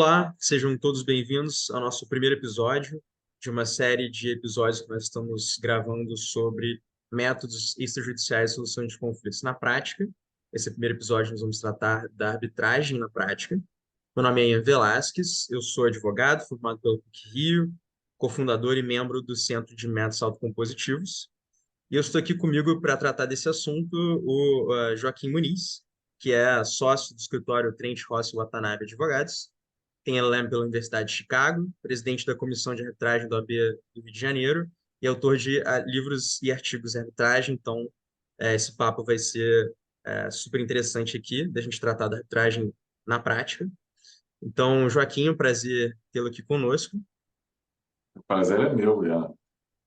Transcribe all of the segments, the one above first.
Olá, sejam todos bem-vindos ao nosso primeiro episódio de uma série de episódios que nós estamos gravando sobre métodos extrajudiciais de solução de conflitos na prática. Esse primeiro episódio nós vamos tratar da arbitragem na prática. Meu nome é Ian Velasquez, eu sou advogado, formado pelo PUC-Rio, cofundador e membro do Centro de Métodos Autocompositivos. E eu estou aqui comigo para tratar desse assunto o Joaquim Muniz, que é sócio do escritório Trent Rossi Watanabe Advogados, tem LLM pela Universidade de Chicago, presidente da Comissão de Arbitragem da OAB do Rio de Janeiro e autor de livros e artigos de arbitragem. Então, esse papo vai ser super interessante aqui, da gente tratar da arbitragem na prática. Então, Joaquim, um prazer tê-lo aqui conosco. O prazer é meu, Ian.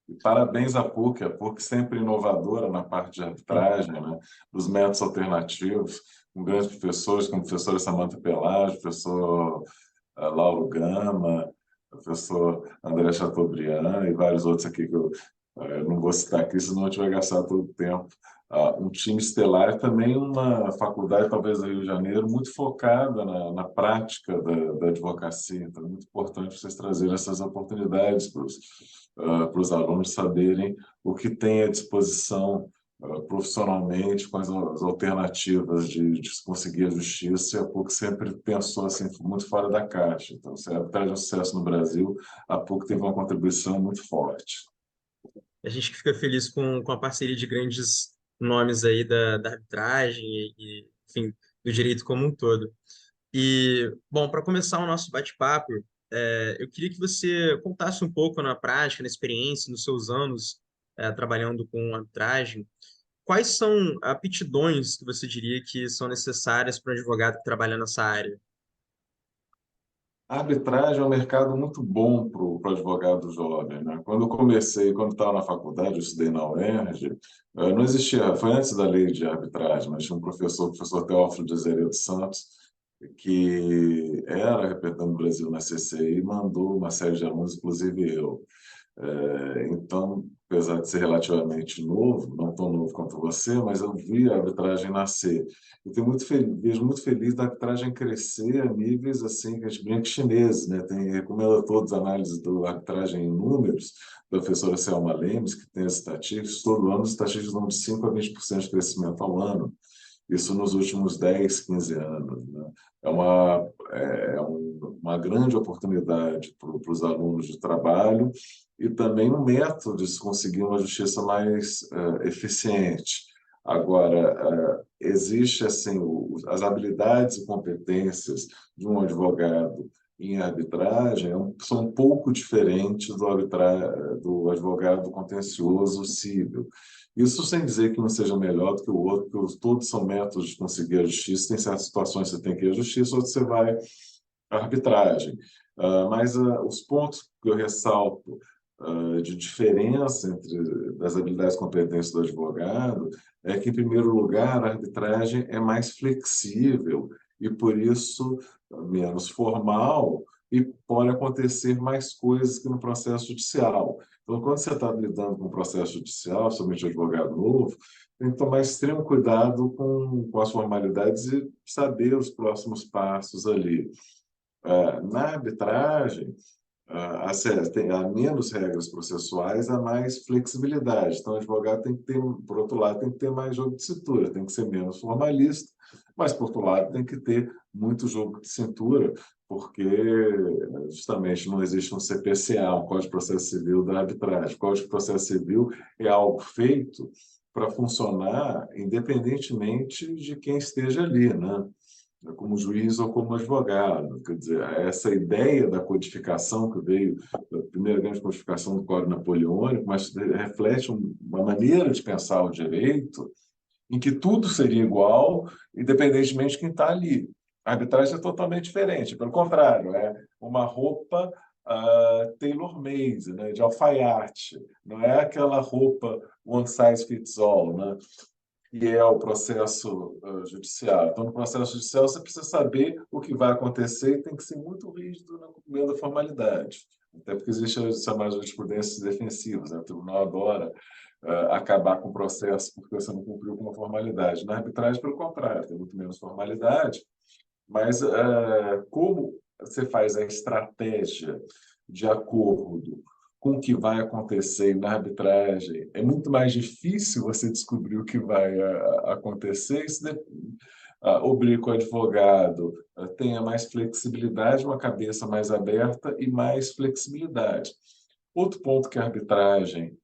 E parabéns à PUC, a PUC sempre inovadora na parte de arbitragem, né? Dos métodos alternativos, com grandes professores, como a professora Samantha Pelagio, professor Lauro Gama, professor André Chateaubriand e vários outros aqui que eu não vou citar aqui, senão a gente vai gastar todo o tempo. Um time estelar e também uma faculdade, talvez, do Rio de Janeiro, muito focada na prática da advocacia. Então, é muito importante vocês trazerem essas oportunidades para os alunos saberem o que tem à disposição profissionalmente com as alternativas de se conseguir a justiça, e a PUC sempre pensou assim, muito fora da caixa. Então, se a arbitragem é um sucesso no Brasil, a PUC teve uma contribuição muito forte. A gente fica feliz com a parceria de grandes nomes aí da arbitragem enfim, do direito como um todo. E, bom, para começar o nosso bate-papo, eu queria que você contasse um pouco na prática, na experiência, nos seus anos trabalhando com arbitragem, quais são aptidões que você diria que são necessárias para um advogado que trabalha nessa área? A arbitragem é um mercado muito bom para o advogado jovem, né? Quando eu comecei, quando estava na faculdade, eu estudei na UERJ, não existia, foi antes da lei de arbitragem, mas tinha um professor, o professor Teófilo de Azevedo Santos, que era representante do Brasil na CCI, e mandou uma série de alunos, inclusive eu. Então, apesar de ser relativamente novo, não tão novo quanto você, mas eu vi a arbitragem nascer. Eu tenho vejo muito feliz da arbitragem crescer a níveis assim, que a gente brinca chineses, né? Recomendo a todos a análise da arbitragem em números, da professora Selma Lemes, que tem as estatísticas, todo ano as estatísticas dão de 5 a 20% de crescimento ao ano. Isso nos últimos 10, 15 anos, né? Uma grande oportunidade para os alunos de trabalho e também um método de se conseguir uma justiça mais eficiente. Agora, existe assim, as habilidades e competências de um advogado em arbitragem são um pouco diferentes do advogado contencioso civil. Isso sem dizer que um seja melhor do que o outro, porque todos são métodos de conseguir a justiça. Tem certas situações que você tem que ir à justiça, outras você vai à arbitragem. Mas os pontos que eu ressalto de diferença entre as habilidades e competências do advogado é que, em primeiro lugar, a arbitragem é mais flexível e, por isso, menos formal e pode acontecer mais coisas que no processo judicial. Então, quando você está lidando com o processo judicial, somente o advogado novo, tem que tomar extremo cuidado com as formalidades e saber os próximos passos ali. Na arbitragem, há menos regras processuais, há mais flexibilidade. Então, o advogado tem que ter, por outro lado, tem que ter mais jogo de cintura, tem que ser menos formalista, mas, por outro lado, tem que ter muito jogo de cintura, porque justamente não existe um CPCA, um Código de Processo Civil da arbitragem. O Código de Processo Civil é algo feito para funcionar independentemente de quem esteja ali, né? Como juiz ou como advogado. Quer dizer, essa ideia da codificação que veio da primeira grande codificação do Código Napoleônico, mas reflete uma maneira de pensar o direito em que tudo seria igual, independentemente de quem está ali. A arbitragem é totalmente diferente, pelo contrário, é uma roupa tailor-made, né, de alfaiate, não é aquela roupa one size fits all, né? E é o processo judicial. Então, no processo judicial, você precisa saber o que vai acontecer e tem que ser muito rígido no cumprimento da formalidade. Até porque existe as chamadas jurisprudências defensivas, né? O tribunal adora acabar com o processo porque você não cumpriu com uma formalidade. Na arbitragem, pelo contrário, tem muito menos formalidade, mas como você faz a estratégia de acordo com o que vai acontecer na arbitragem, é muito mais difícil você descobrir o que vai acontecer. Isso obriga o advogado a tenha mais flexibilidade, uma cabeça mais aberta e mais flexibilidade. Outro ponto que a arbitragem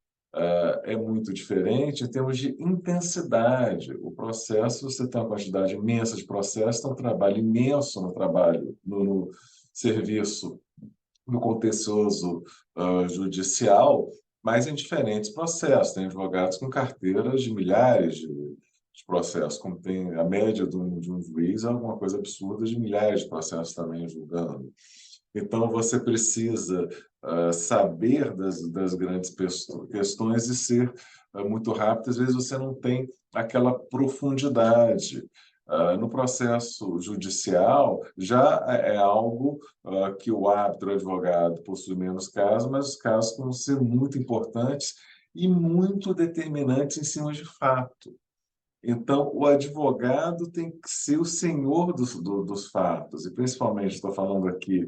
é muito diferente em termos de intensidade. O processo, você tem uma quantidade imensa de processos, tem um trabalho imenso no trabalho, no serviço, no contencioso judicial, mas em diferentes processos. Tem advogados com carteiras de milhares de processos, como tem a média de um juiz, é alguma coisa absurda de milhares de processos também julgando. Então, você precisa saber das grandes questões e ser muito rápido. Às vezes, você não tem aquela profundidade. No processo judicial, já é algo que o árbitro, o advogado, possui menos casos, mas os casos vão ser muito importantes e muito determinantes em cima de fato. Então, o advogado tem que ser o senhor dos fatos, e principalmente, estou falando aqui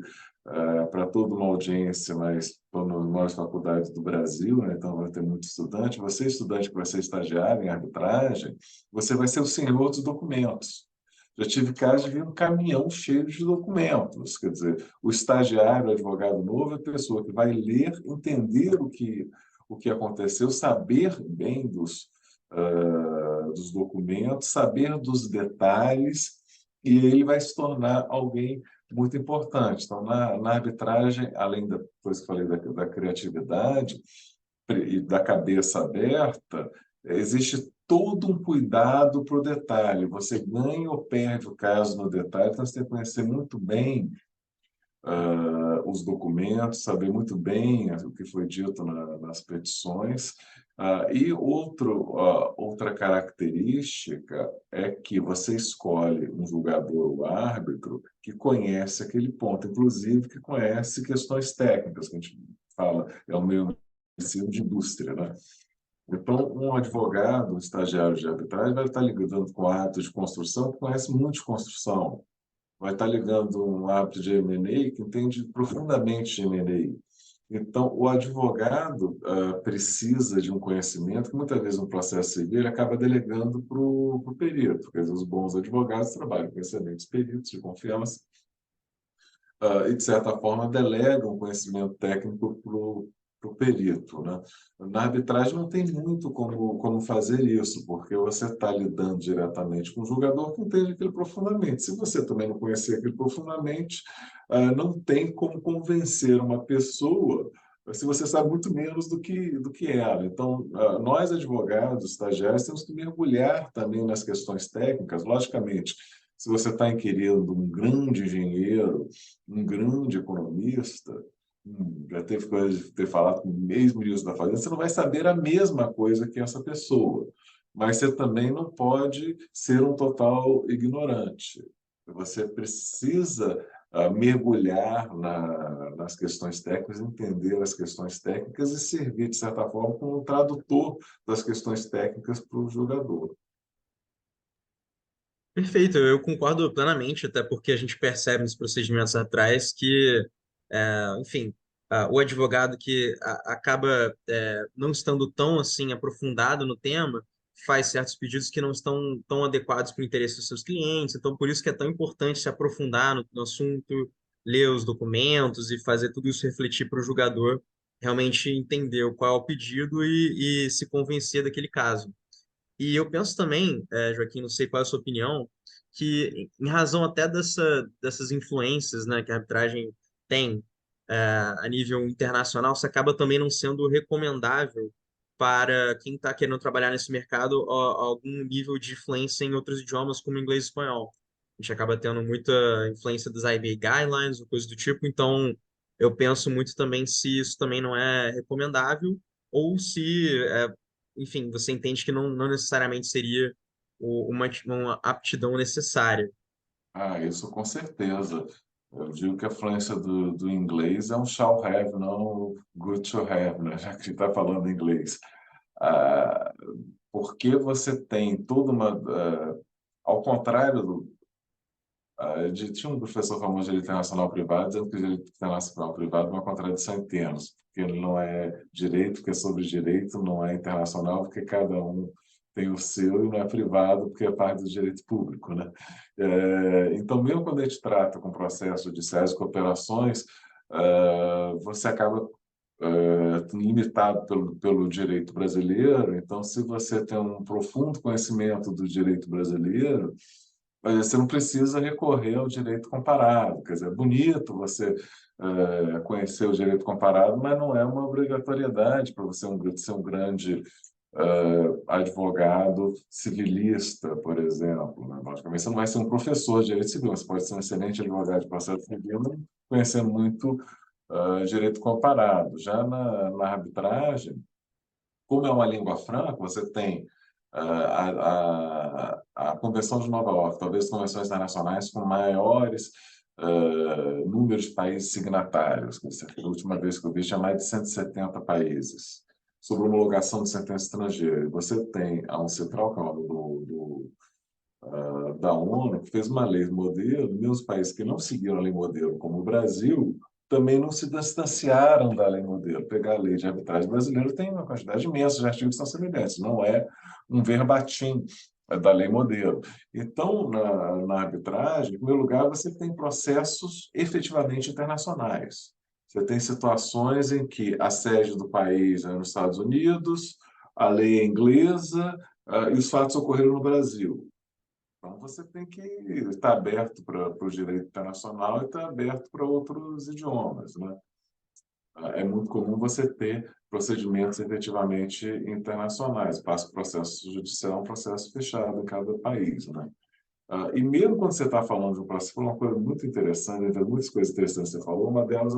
para toda uma audiência, mas estou nas maiores faculdades do Brasil, né? Então vai ter muito estudante. Você, estudante que vai ser estagiário em arbitragem, você vai ser o senhor dos documentos. Já tive casos de vir um caminhão cheio de documentos, quer dizer, o estagiário, o advogado novo, é a pessoa que vai ler, entender o que aconteceu, saber bem dos documentos, saber dos detalhes, e ele vai se tornar alguém muito importante. Então, na arbitragem, além da coisa que falei da criatividade e da cabeça aberta, existe todo um cuidado para o detalhe. Você ganha ou perde o caso no detalhe, então você tem que conhecer muito bem os documentos, saber muito bem o que foi dito nas petições. E outra característica é que você escolhe um julgador ou árbitro que conhece aquele ponto, inclusive que conhece questões técnicas, que a gente fala, é o meio de indústria, né? Então, um advogado, um estagiário de arbitragem, vai estar lidando com atos de construção, que conhece muito de construção, vai estar ligando um árbitro de M&A que entende profundamente de M&A. Então, o advogado precisa de um conhecimento que, muitas vezes, no processo civil, ele acaba delegando para o perito, porque os bons advogados trabalham com excelentes peritos de confiança e, de certa forma, delegam o conhecimento técnico para o perito, né? Na arbitragem não tem muito como fazer isso, porque você está lidando diretamente com o julgador que entende aquilo profundamente. Se você também não conhecer aquilo profundamente, não tem como convencer uma pessoa se você sabe muito menos do que ela. Então, nós, advogados, estagiários, temos que mergulhar também nas questões técnicas. Logicamente, se você está inquirindo um grande engenheiro, um grande economista, já teve coisa de ter falado com o ex-ministro da Fazenda, você não vai saber a mesma coisa que essa pessoa, mas você também não pode ser um total ignorante. Você precisa mergulhar nas questões técnicas, entender as questões técnicas e servir, de certa forma, como um tradutor das questões técnicas para o julgador. Perfeito, eu concordo plenamente, até porque a gente percebe nos procedimentos atrás que, enfim, o advogado que acaba não estando tão assim aprofundado no tema faz certos pedidos que não estão tão adequados para o interesse dos seus clientes, então por isso que é tão importante se aprofundar no assunto, ler os documentos e fazer tudo isso refletir para o julgador realmente entender qual é o pedido e se convencer daquele caso. E eu penso também, Joaquim, não sei qual é a sua opinião, que em razão até dessas influências, né, que a arbitragem tem, a nível internacional, isso acaba também não sendo recomendável para quem está querendo trabalhar nesse mercado algum nível de influência em outros idiomas, como inglês e espanhol. A gente acaba tendo muita influência das IBA Guidelines ou coisa do tipo, então eu penso muito também se isso também não é recomendável ou se enfim, você entende que não necessariamente seria uma aptidão necessária. Isso com certeza. Eu digo que a fluência do inglês é um shall have, não good to have, né? Já que está falando inglês. Ah, Porque você tem toda uma. Ao contrário Tinha um professor famoso de direito internacional privado dizendo que o direito internacional privado é uma contradição em termos, porque ele não é direito, porque é sobre direito, não é internacional, porque cada um tem o seu, e não é privado, porque é parte do direito público, né? Então, mesmo quando a gente trata com processos judiciais, cooperações, você acaba limitado pelo direito brasileiro. Então, se você tem um profundo conhecimento do direito brasileiro, você não precisa recorrer ao direito comparado. Quer dizer, é bonito você conhecer o direito comparado, mas não é uma obrigatoriedade para você ser um grande advogado civilista, por exemplo, né? Logicamente, você não vai ser um professor de direito civil, você pode ser um excelente advogado de processo civil, conhecendo muito direito comparado. Já na arbitragem, como é uma língua franca, você tem a Convenção de Nova York, talvez as convenções internacionais com maiores números de países signatários. A última vez que eu vi tinha mais de 170 países sobre homologação de sentença estrangeira. Você tem a UNCITRAL, que é o nome da ONU, que fez uma lei modelo, e os países que não seguiram a lei modelo, como o Brasil, também não se distanciaram da lei modelo. Pegar a lei de arbitragem brasileira tem uma quantidade imensa de artigos que são semelhantes, não é um verbatim da lei modelo. Então, na arbitragem, em primeiro lugar, você tem processos efetivamente internacionais. Você tem situações em que a sede do país é nos Estados Unidos, a lei é inglesa, e os fatos ocorreram no Brasil. Então, você tem que estar aberto para o direito internacional e estar aberto para outros idiomas, né? É muito comum você ter procedimentos efetivamente internacionais. Passa o processo judicial, um processo fechado em cada país, né? E mesmo quando você está falando de um processo, foi uma coisa muito interessante, entre muitas coisas interessantes que você falou, uma delas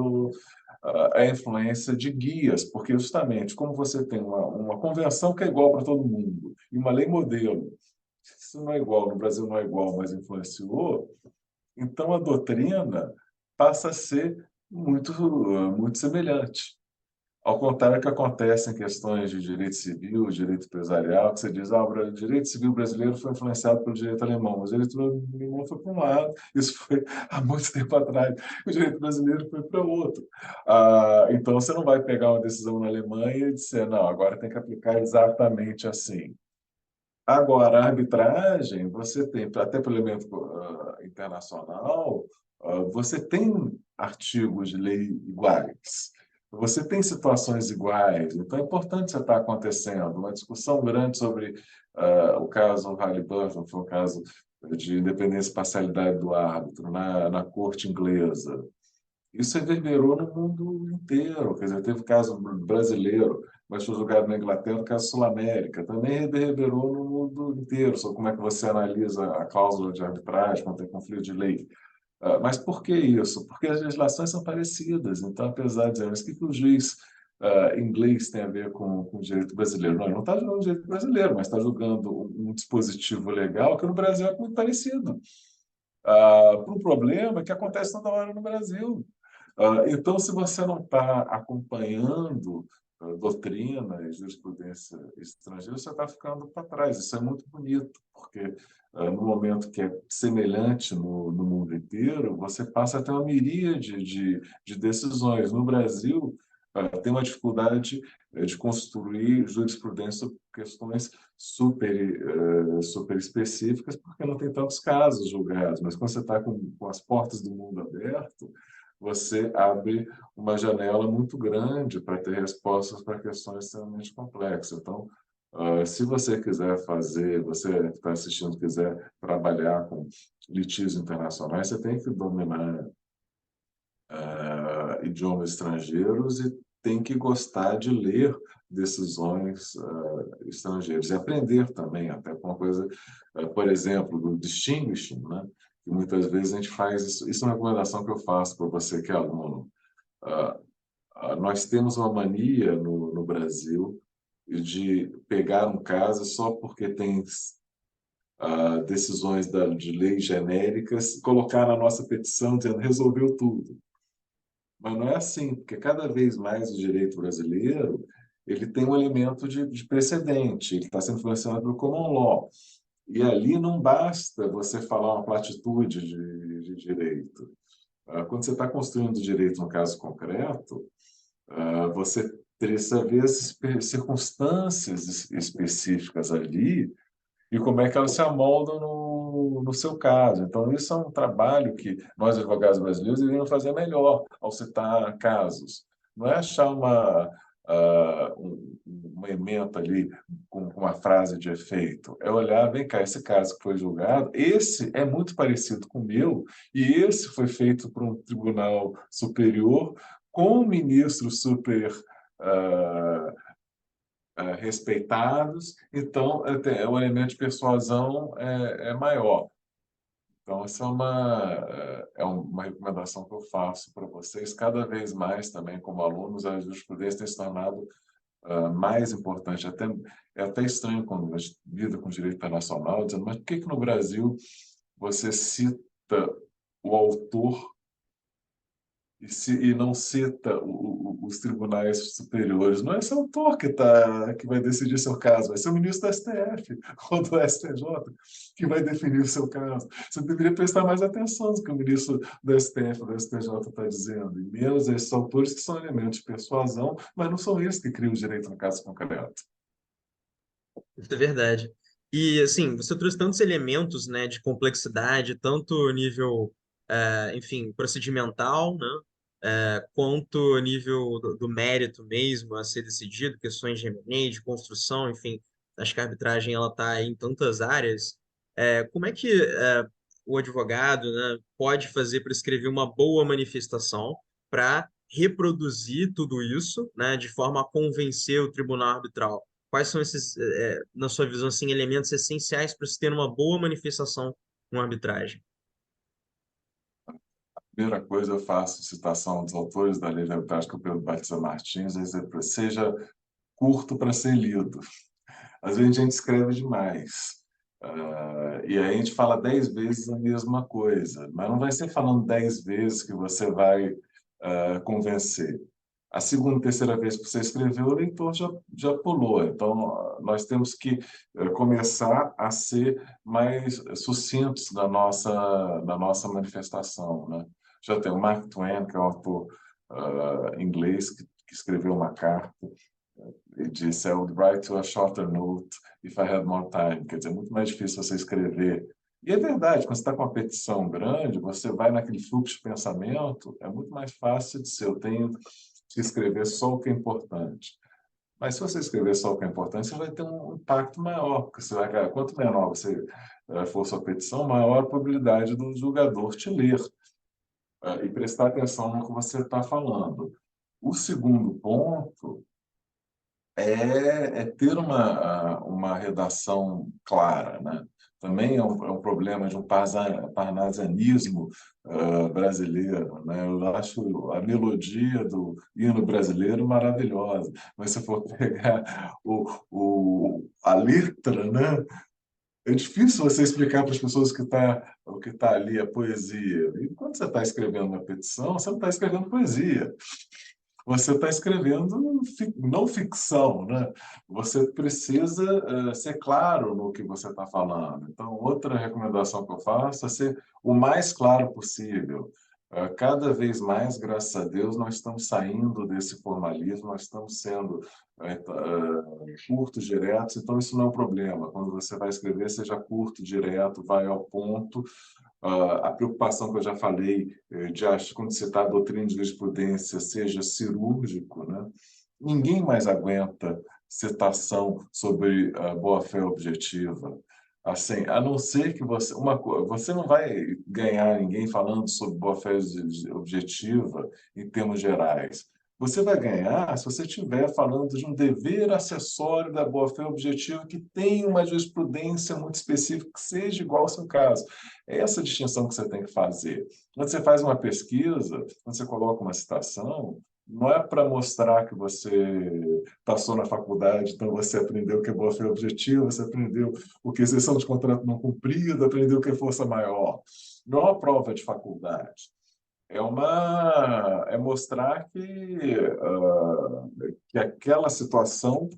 é a influência de guias, porque justamente como você tem uma convenção que é igual para todo mundo e uma lei modelo, isso não é igual, no Brasil não é igual, mas influenciou, então a doutrina passa a ser muito semelhante. Ao contrário do que acontece em questões de direito civil, direito empresarial, que você diz, o direito civil brasileiro foi influenciado pelo direito alemão, mas o direito alemão foi para um lado, isso foi há muito tempo atrás, o direito brasileiro foi para outro. Então, você não vai pegar uma decisão na Alemanha e dizer, não, agora tem que aplicar exatamente assim. Agora, a arbitragem, você tem, até pelo elemento internacional, você tem artigos de lei iguais, você tem situações iguais, então é importante isso estar acontecendo. Uma discussão grande sobre o caso Halliburton, foi um caso de independência e parcialidade do árbitro na corte inglesa. Isso reverberou no mundo inteiro. Quer dizer, teve caso brasileiro, mas foi julgado na Inglaterra, o caso Sul-América. Também reverberou no mundo inteiro, sobre como é que você analisa a cláusula de arbitragem quando tem conflito de lei. Mas por que isso? Porque as legislações são parecidas. Então, apesar de dizer, mas o que o juiz inglês tem a ver com o direito brasileiro? Não, ele não está julgando o direito brasileiro, mas está julgando um dispositivo legal que no Brasil é muito parecido. Para um problema que acontece toda hora no Brasil. Então, se você não está acompanhando doutrina e jurisprudência estrangeira, você está ficando para trás. Isso é muito bonito, porque no momento que é semelhante no mundo inteiro, você passa a ter uma miríade de decisões. No Brasil, tem uma dificuldade de construir jurisprudência sobre questões super específicas, porque não tem tantos casos julgados. Mas quando você está com as portas do mundo aberto, você abre uma janela muito grande para ter respostas para questões extremamente complexas. Então, se você quiser fazer, você que está assistindo, quiser trabalhar com litígios internacionais, você tem que dominar idiomas estrangeiros e tem que gostar de ler decisões estrangeiras e aprender também, até com uma coisa, por exemplo, do distinguishing, né? Que muitas vezes a gente faz isso. Isso é uma recomendação que eu faço para você que é aluno. Nós temos uma mania no Brasil de pegar um caso só porque tem decisões de leis genéricas, colocar na nossa petição dizendo resolveu tudo. Mas não é assim, porque cada vez mais o direito brasileiro ele tem um elemento de precedente, ele está sendo influenciado pelo common law. E ali não basta você falar uma platitude de direito. Quando você está construindo direito no caso concreto, você precisa ver as circunstâncias específicas ali e como é que elas se amoldam no seu caso. Então, isso é um trabalho que nós, advogados brasileiros, deveríamos fazer melhor ao citar casos. Não é achar uma ementa ali com uma frase de efeito. É olhar, vem cá, esse caso que foi julgado, esse é muito parecido com o meu, e esse foi feito por um tribunal superior com ministros super ah, respeitados, então o elemento de persuasão é maior. Então, essa é uma recomendação que eu faço para vocês. Cada vez mais, também, como alunos, a jurisprudência tem se tornado mais importante. É até estranho quando a gente lida com direito internacional, dizendo, mas por que no Brasil você cita o autor e não cita os tribunais superiores? Não é esse autor que vai decidir seu caso, vai ser o ministro do STF ou do STJ que vai definir o seu caso. Você deveria prestar mais atenção no que o ministro do STF ou do STJ está dizendo, e menos esses autores que são elementos de persuasão, mas não são eles que criam o direito no caso concreto. Isso é verdade. E, assim, você trouxe tantos elementos, né, de complexidade, tanto nível, enfim, procedimental, né, quanto nível do mérito mesmo a ser decidido, questões de M&A, de construção, enfim, acho que a arbitragem ela está em tantas áreas. Como é que o advogado, né, pode fazer para escrever uma boa manifestação para reproduzir tudo isso, né, de forma a convencer o tribunal arbitral? Quais são esses, na sua visão, assim, elementos essenciais para se ter uma boa manifestação com arbitragem? Primeira coisa, eu faço citação dos autores da lei de arbitragem, que é o Pedro Batista Martins, seja curto para ser lido. Às vezes a gente escreve demais. E aí a gente fala 10 vezes a mesma coisa, mas não vai ser falando 10 vezes que você vai convencer. A segunda, terceira vez que você escreveu, o leitor já pulou. Então, nós temos que começar a ser mais sucintos na nossa manifestação, né? Já tem o Mark Twain, que é um autor inglês, que escreveu uma carta e disse: I would write you a shorter note if I had more time. Quer dizer, é muito mais difícil você escrever. E é verdade, quando você está com uma petição grande, você vai naquele fluxo de pensamento, é muito mais fácil de ser. Eu tenho que escrever só o que é importante. Mas se você escrever só o que é importante, você vai ter um impacto maior, porque quanto menor você for sua petição, maior a probabilidade do julgador te ler e prestar atenção no que você está falando. O segundo ponto é ter uma redação clara, né? Também é um problema de um parnasianismo brasileiro, né? Eu acho a melodia do hino brasileiro maravilhosa, mas se for pegar a letra, né? É difícil você explicar para as pessoas o que está ali, a poesia. E quando você está escrevendo uma petição, você não está escrevendo poesia. Você está escrevendo não ficção, né? Você precisa ser claro no que você está falando. Então, outra recomendação que eu faço é ser o mais claro possível. Cada vez mais, graças a Deus, nós estamos saindo desse formalismo, nós estamos sendo curtos, diretos, então isso não é um problema. Quando você vai escrever, seja curto, direto, vai ao ponto. A preocupação que eu já falei quando você está a doutrina de jurisprudência, seja cirúrgico, né? Ninguém mais aguenta citação sobre boa-fé objetiva. Assim, a não ser que você não vai ganhar ninguém falando sobre boa-fé objetiva em termos gerais. Você vai ganhar se você estiver falando de um dever acessório da boa-fé objetiva que tem uma jurisprudência muito específica que seja igual ao seu caso. É essa distinção que você tem que fazer. Quando você faz uma pesquisa, quando você coloca uma citação, não é para mostrar que você passou na faculdade, então você aprendeu o que é boa-fé objetiva, você aprendeu o que é exceção de contrato não cumprido, aprendeu o que é força maior. Não é uma prova de faculdade. É mostrar que aquela situação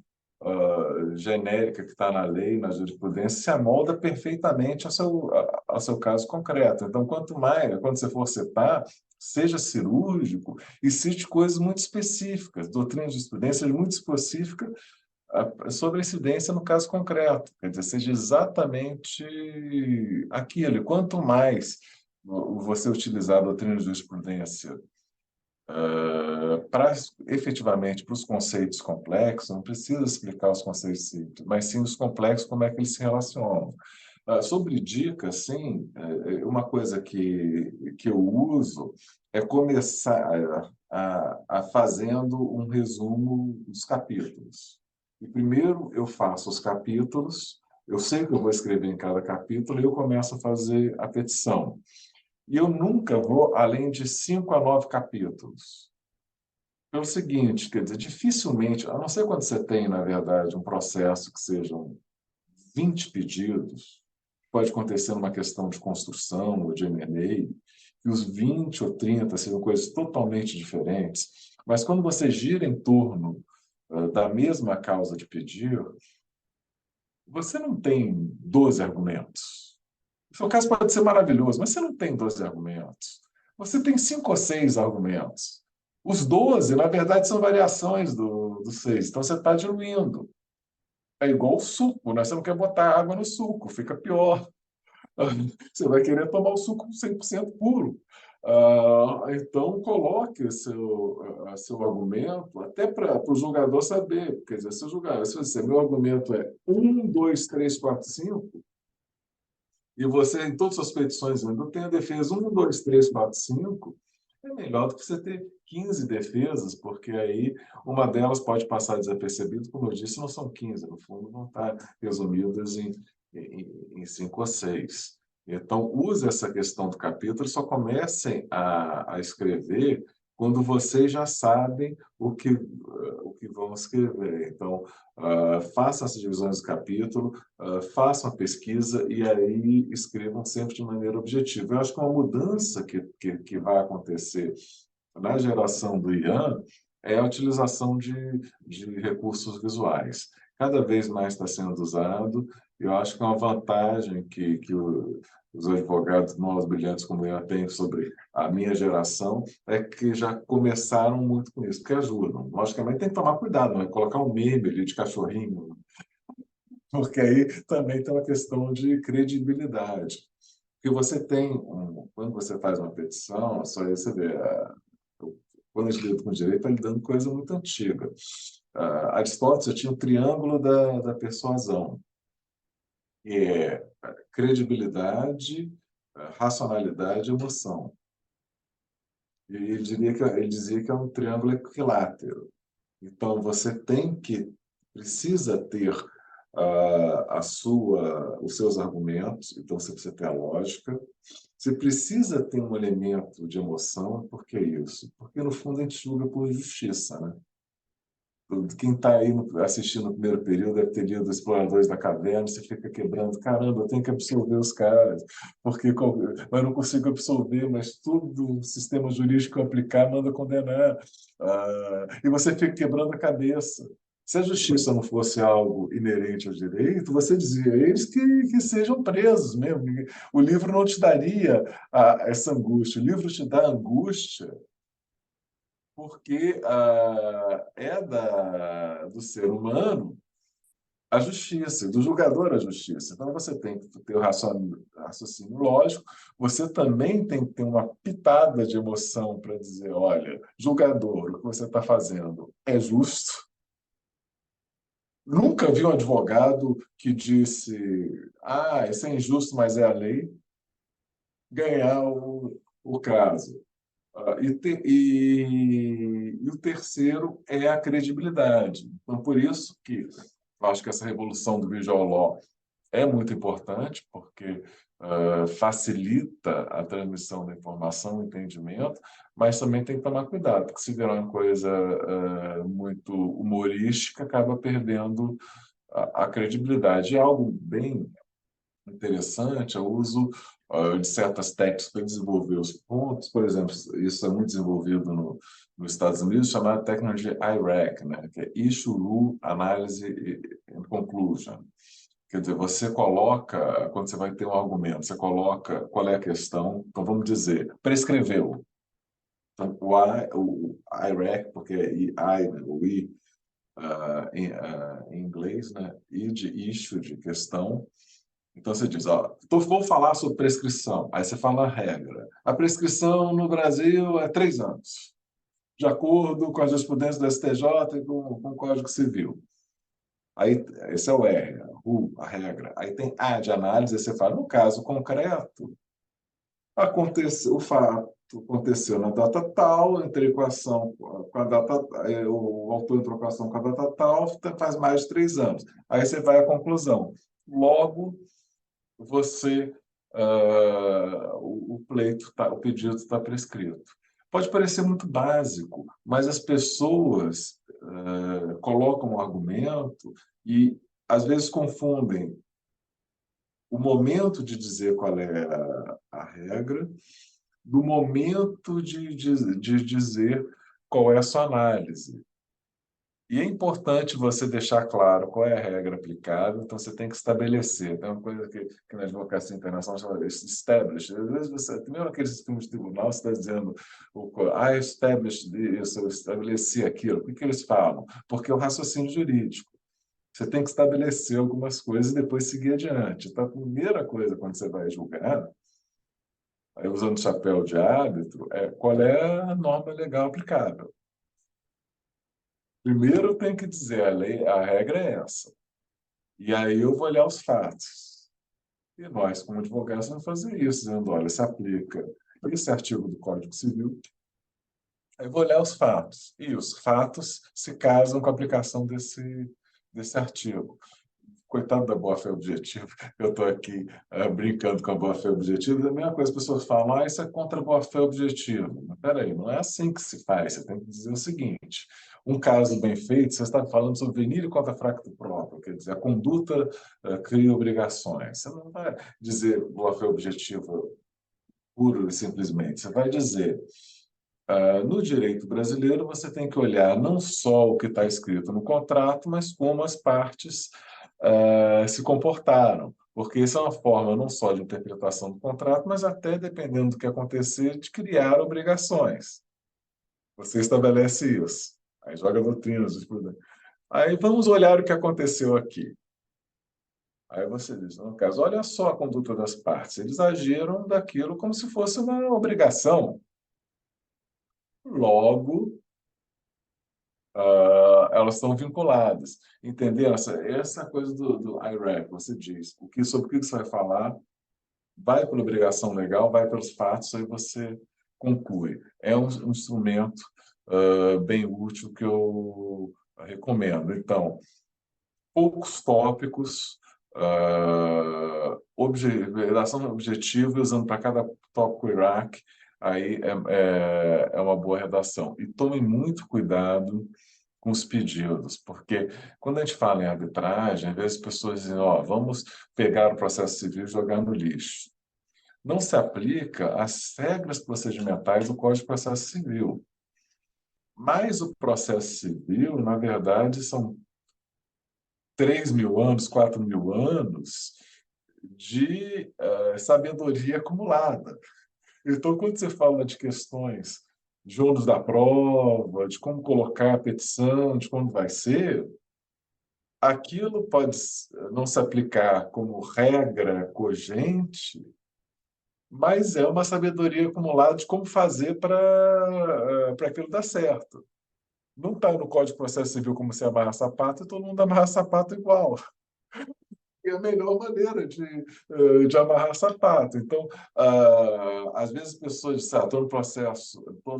genérica que está na lei, na jurisprudência, se amolda perfeitamente ao seu caso concreto. Então, quanto mais, quando você for citar, seja cirúrgico e cite coisas muito específicas, doutrina de jurisprudência muito específica sobre a incidência no caso concreto. Quer dizer, seja exatamente aquilo. E quanto mais você utilizar a doutrina de jurisprudência para efetivamente para os conceitos complexos, não precisa explicar os conceitos simples, mas sim os complexos, como é que eles se relacionam. Sobre dicas, sim, uma coisa que eu uso é começar fazendo um resumo dos capítulos. E primeiro eu faço os capítulos, eu sei que eu vou escrever em cada capítulo e eu começo a fazer a petição. E eu nunca vou além de 5 a 9 capítulos. Pelo seguinte, quer dizer, dificilmente, a não ser quando você tem, na verdade, um processo que sejam 20 pedidos, pode acontecer numa questão de construção ou de M&A, que os 20 ou 30 sejam coisas totalmente diferentes, mas quando você gira em torno da mesma causa de pedir, você não tem 12 argumentos. O seu caso pode ser maravilhoso, mas você não tem 12 argumentos. Você tem 5 ou 6 argumentos. Os 12, na verdade, são variações do 6. Então, você está diluindo. É igual o suco, né? Você não quer botar água no suco, fica pior. Você vai querer tomar o suco 100% puro. Então, coloque seu argumento, até para o julgador saber. Quer dizer, se o julgador, se você, meu argumento é 1, 2, 3, 4, 5, e você, em todas as suas petições, ainda tem a defesa 1, 2, 3, 4, 5, é melhor do que você ter 15 defesas, porque aí uma delas pode passar desapercebido, como eu disse, não são 15, no fundo vão estar resumidas em 5 ou 6. Então, use essa questão do capítulo, só comecem a escrever quando vocês já sabem o que vão escrever. Então, façam essas divisões do capítulo, façam a pesquisa e aí escrevam sempre de maneira objetiva. Eu acho que uma mudança que vai acontecer na geração do IAN é a utilização de recursos visuais. Cada vez mais está sendo usado. Eu acho que é uma vantagem que os advogados novos brilhantes como eu têm sobre a minha geração é que já começaram muito com isso, porque ajudam. Logicamente tem que tomar cuidado, não é colocar um meme ali de cachorrinho, porque aí também tem uma questão de credibilidade. Porque você tem, quando você faz uma petição, só aí você vê, quando a gente lida com direito, está lidando com coisa muito antiga. Aristóteles tinha o triângulo da persuasão, que é credibilidade, racionalidade e emoção. E ele dizia que é um triângulo equilátero. Então, você precisa ter os seus argumentos, então você precisa ter a lógica, você precisa ter um elemento de emoção, por que isso? Porque, no fundo, a gente julga por justiça, né? Quem está aí assistindo o primeiro período deve ter lido Exploradores da Caverna, você fica quebrando, caramba, eu tenho que absolver os caras, porque eu não consigo absolver, mas tudo o sistema jurídico que eu aplicar manda condenar. E você fica quebrando a cabeça. Se a justiça não fosse algo inerente ao direito, você dizia a eles que sejam presos mesmo. O livro não te daria essa angústia, o livro te dá angústia porque do ser humano a justiça, do julgador a justiça. Então, você tem que ter o raciocínio lógico, você também tem que ter uma pitada de emoção para dizer, olha, julgador, o que você está fazendo é justo. Nunca vi um advogado que disse, isso é injusto, mas é a lei, ganhar o caso. E o terceiro é a credibilidade. Então, por isso que eu acho que essa revolução do visual law é muito importante, porque facilita a transmissão da informação, o entendimento, mas também tem que tomar cuidado, porque se virar uma coisa muito humorística, acaba perdendo a credibilidade. É algo bem interessante, o uso de certas técnicas para desenvolver os pontos. Por exemplo, isso é muito desenvolvido nos Estados Unidos, chamada técnica de IRAC, né? Que é Issue, Rule, Analysis and Conclusion. Quer dizer, você coloca, quando você vai ter um argumento, você coloca qual é a questão. Então, vamos dizer, prescreveu. Então, o IRAC, porque é I, né? O I, em inglês, né? I de issue, de questão. Então, você diz, ó, vou falar sobre prescrição. Aí você fala a regra. A prescrição no Brasil é 3 anos, de acordo com a jurisprudência do STJ e com o Código Civil. Aí, esse é o R, a regra. Aí tem A de análise, aí você fala, no caso concreto, o fato aconteceu na data tal, entrei com a ação com a data, o autor entrou com a ação com a data tal, faz mais de 3 anos. Aí você vai à conclusão. Logo, você, o pleito, o pedido está prescrito. Pode parecer muito básico, mas as pessoas colocam um argumento e, às vezes, confundem o momento de dizer qual é a regra do momento de dizer qual é a sua análise. E é importante você deixar claro qual é a regra aplicável, então você tem que estabelecer. Tem uma coisa que na advocacia internacional chama de establish. Às vezes você, mesmo naqueles filmes de tribunal, você está dizendo, establish isso, eu estabeleci aquilo. Por que eles falam? Porque é o raciocínio jurídico. Você tem que estabelecer algumas coisas e depois seguir adiante. Então, a primeira coisa quando você vai julgar, aí usando o chapéu de árbitro, é qual é a norma legal aplicável. Primeiro eu tenho que dizer, a regra é essa. E aí eu vou olhar os fatos. E nós, como advogados, vamos fazer isso, dizendo, olha, se aplica esse artigo do Código Civil, aí eu vou olhar os fatos. E os fatos se casam com a aplicação desse artigo. Coitado da boa-fé objetiva, eu estou aqui brincando com a boa-fé objetiva, é a mesma coisa, as pessoas falam, isso é contra a boa-fé objetiva. Mas peraí, não é assim que se faz, você tem que dizer o seguinte, um caso bem feito, você está falando sobre venire contra fracto próprio, quer dizer, a conduta cria obrigações. Você não vai dizer boa-fé objetiva pura e simplesmente, você vai dizer, no direito brasileiro, você tem que olhar não só o que está escrito no contrato, mas como as partes se comportaram. Porque isso é uma forma não só de interpretação do contrato, mas até, dependendo do que acontecer, de criar obrigações. Você estabelece isso. Aí joga doutrinas, jurisprudência. Aí vamos olhar o que aconteceu aqui. Aí você diz, no caso, olha só a conduta das partes. Eles agiram daquilo como se fosse uma obrigação. Logo, elas estão vinculadas. Entendeu? Essa coisa do IRAC, você diz. Sobre o que você vai falar, vai pela obrigação legal, vai pelos fatos, aí você conclui. É um instrumento bem útil que eu recomendo. Então, poucos tópicos, redação objetiva, usando para cada tópico IRAC, aí é uma boa redação. E tomem muito cuidado com os pedidos, porque quando a gente fala em arbitragem, às vezes as pessoas dizem, vamos pegar o processo civil e jogar no lixo. Não se aplica às regras procedimentais do Código de Processo Civil. Mas o processo civil, na verdade, são 3.000 anos, 4.000 anos de sabedoria acumulada. Então, quando você fala de questões de ônus da prova, de como colocar a petição, de como vai ser, aquilo pode não se aplicar como regra cogente, mas é uma sabedoria acumulada de como fazer para aquilo dar certo. Não está no Código de Processo Civil como se amarra sapato e todo mundo amarra sapato igual. É a melhor maneira de amarrar sapato. Então, às vezes as pessoas dizem, estou no processo, estou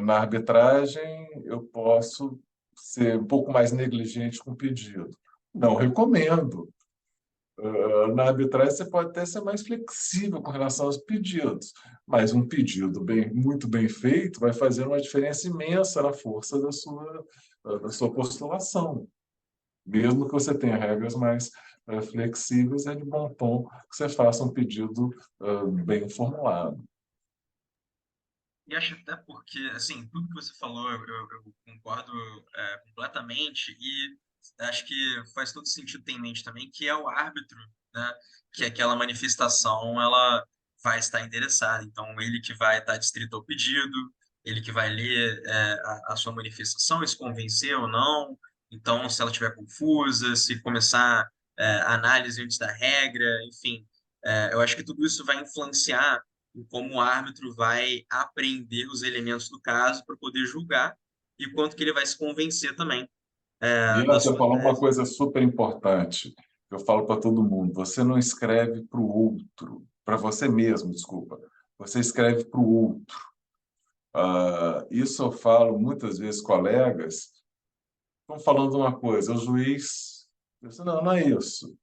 na arbitragem, eu posso ser um pouco mais negligente com o pedido. Não recomendo. Na arbitragem, você pode até ser mais flexível com relação aos pedidos, mas um pedido muito bem feito vai fazer uma diferença imensa na força da sua postulação. Mesmo que você tenha regras mais flexíveis, é de bom tom que você faça um pedido bem formulado. E acho até porque, assim, tudo que você falou eu concordo completamente e acho que faz todo sentido ter em mente também que é o árbitro, né? Que aquela manifestação, ela vai estar endereçada. Então, ele que vai estar distrito ao pedido, ele que vai ler a sua manifestação e se convencer ou não. Então, se ela estiver confusa, se começar a análise antes da regra, enfim, eu acho que tudo isso vai influenciar em como o árbitro vai apreender os elementos do caso para poder julgar e quanto que ele vai se convencer também E da você sua falou uma tese. coisa super importante, que eu falo para todo mundo: você não escreve para o outro, para você mesmo, desculpa, você escreve para o outro. Isso eu falo muitas vezes, colegas estão falando uma coisa, o juiz diz, não, não é isso.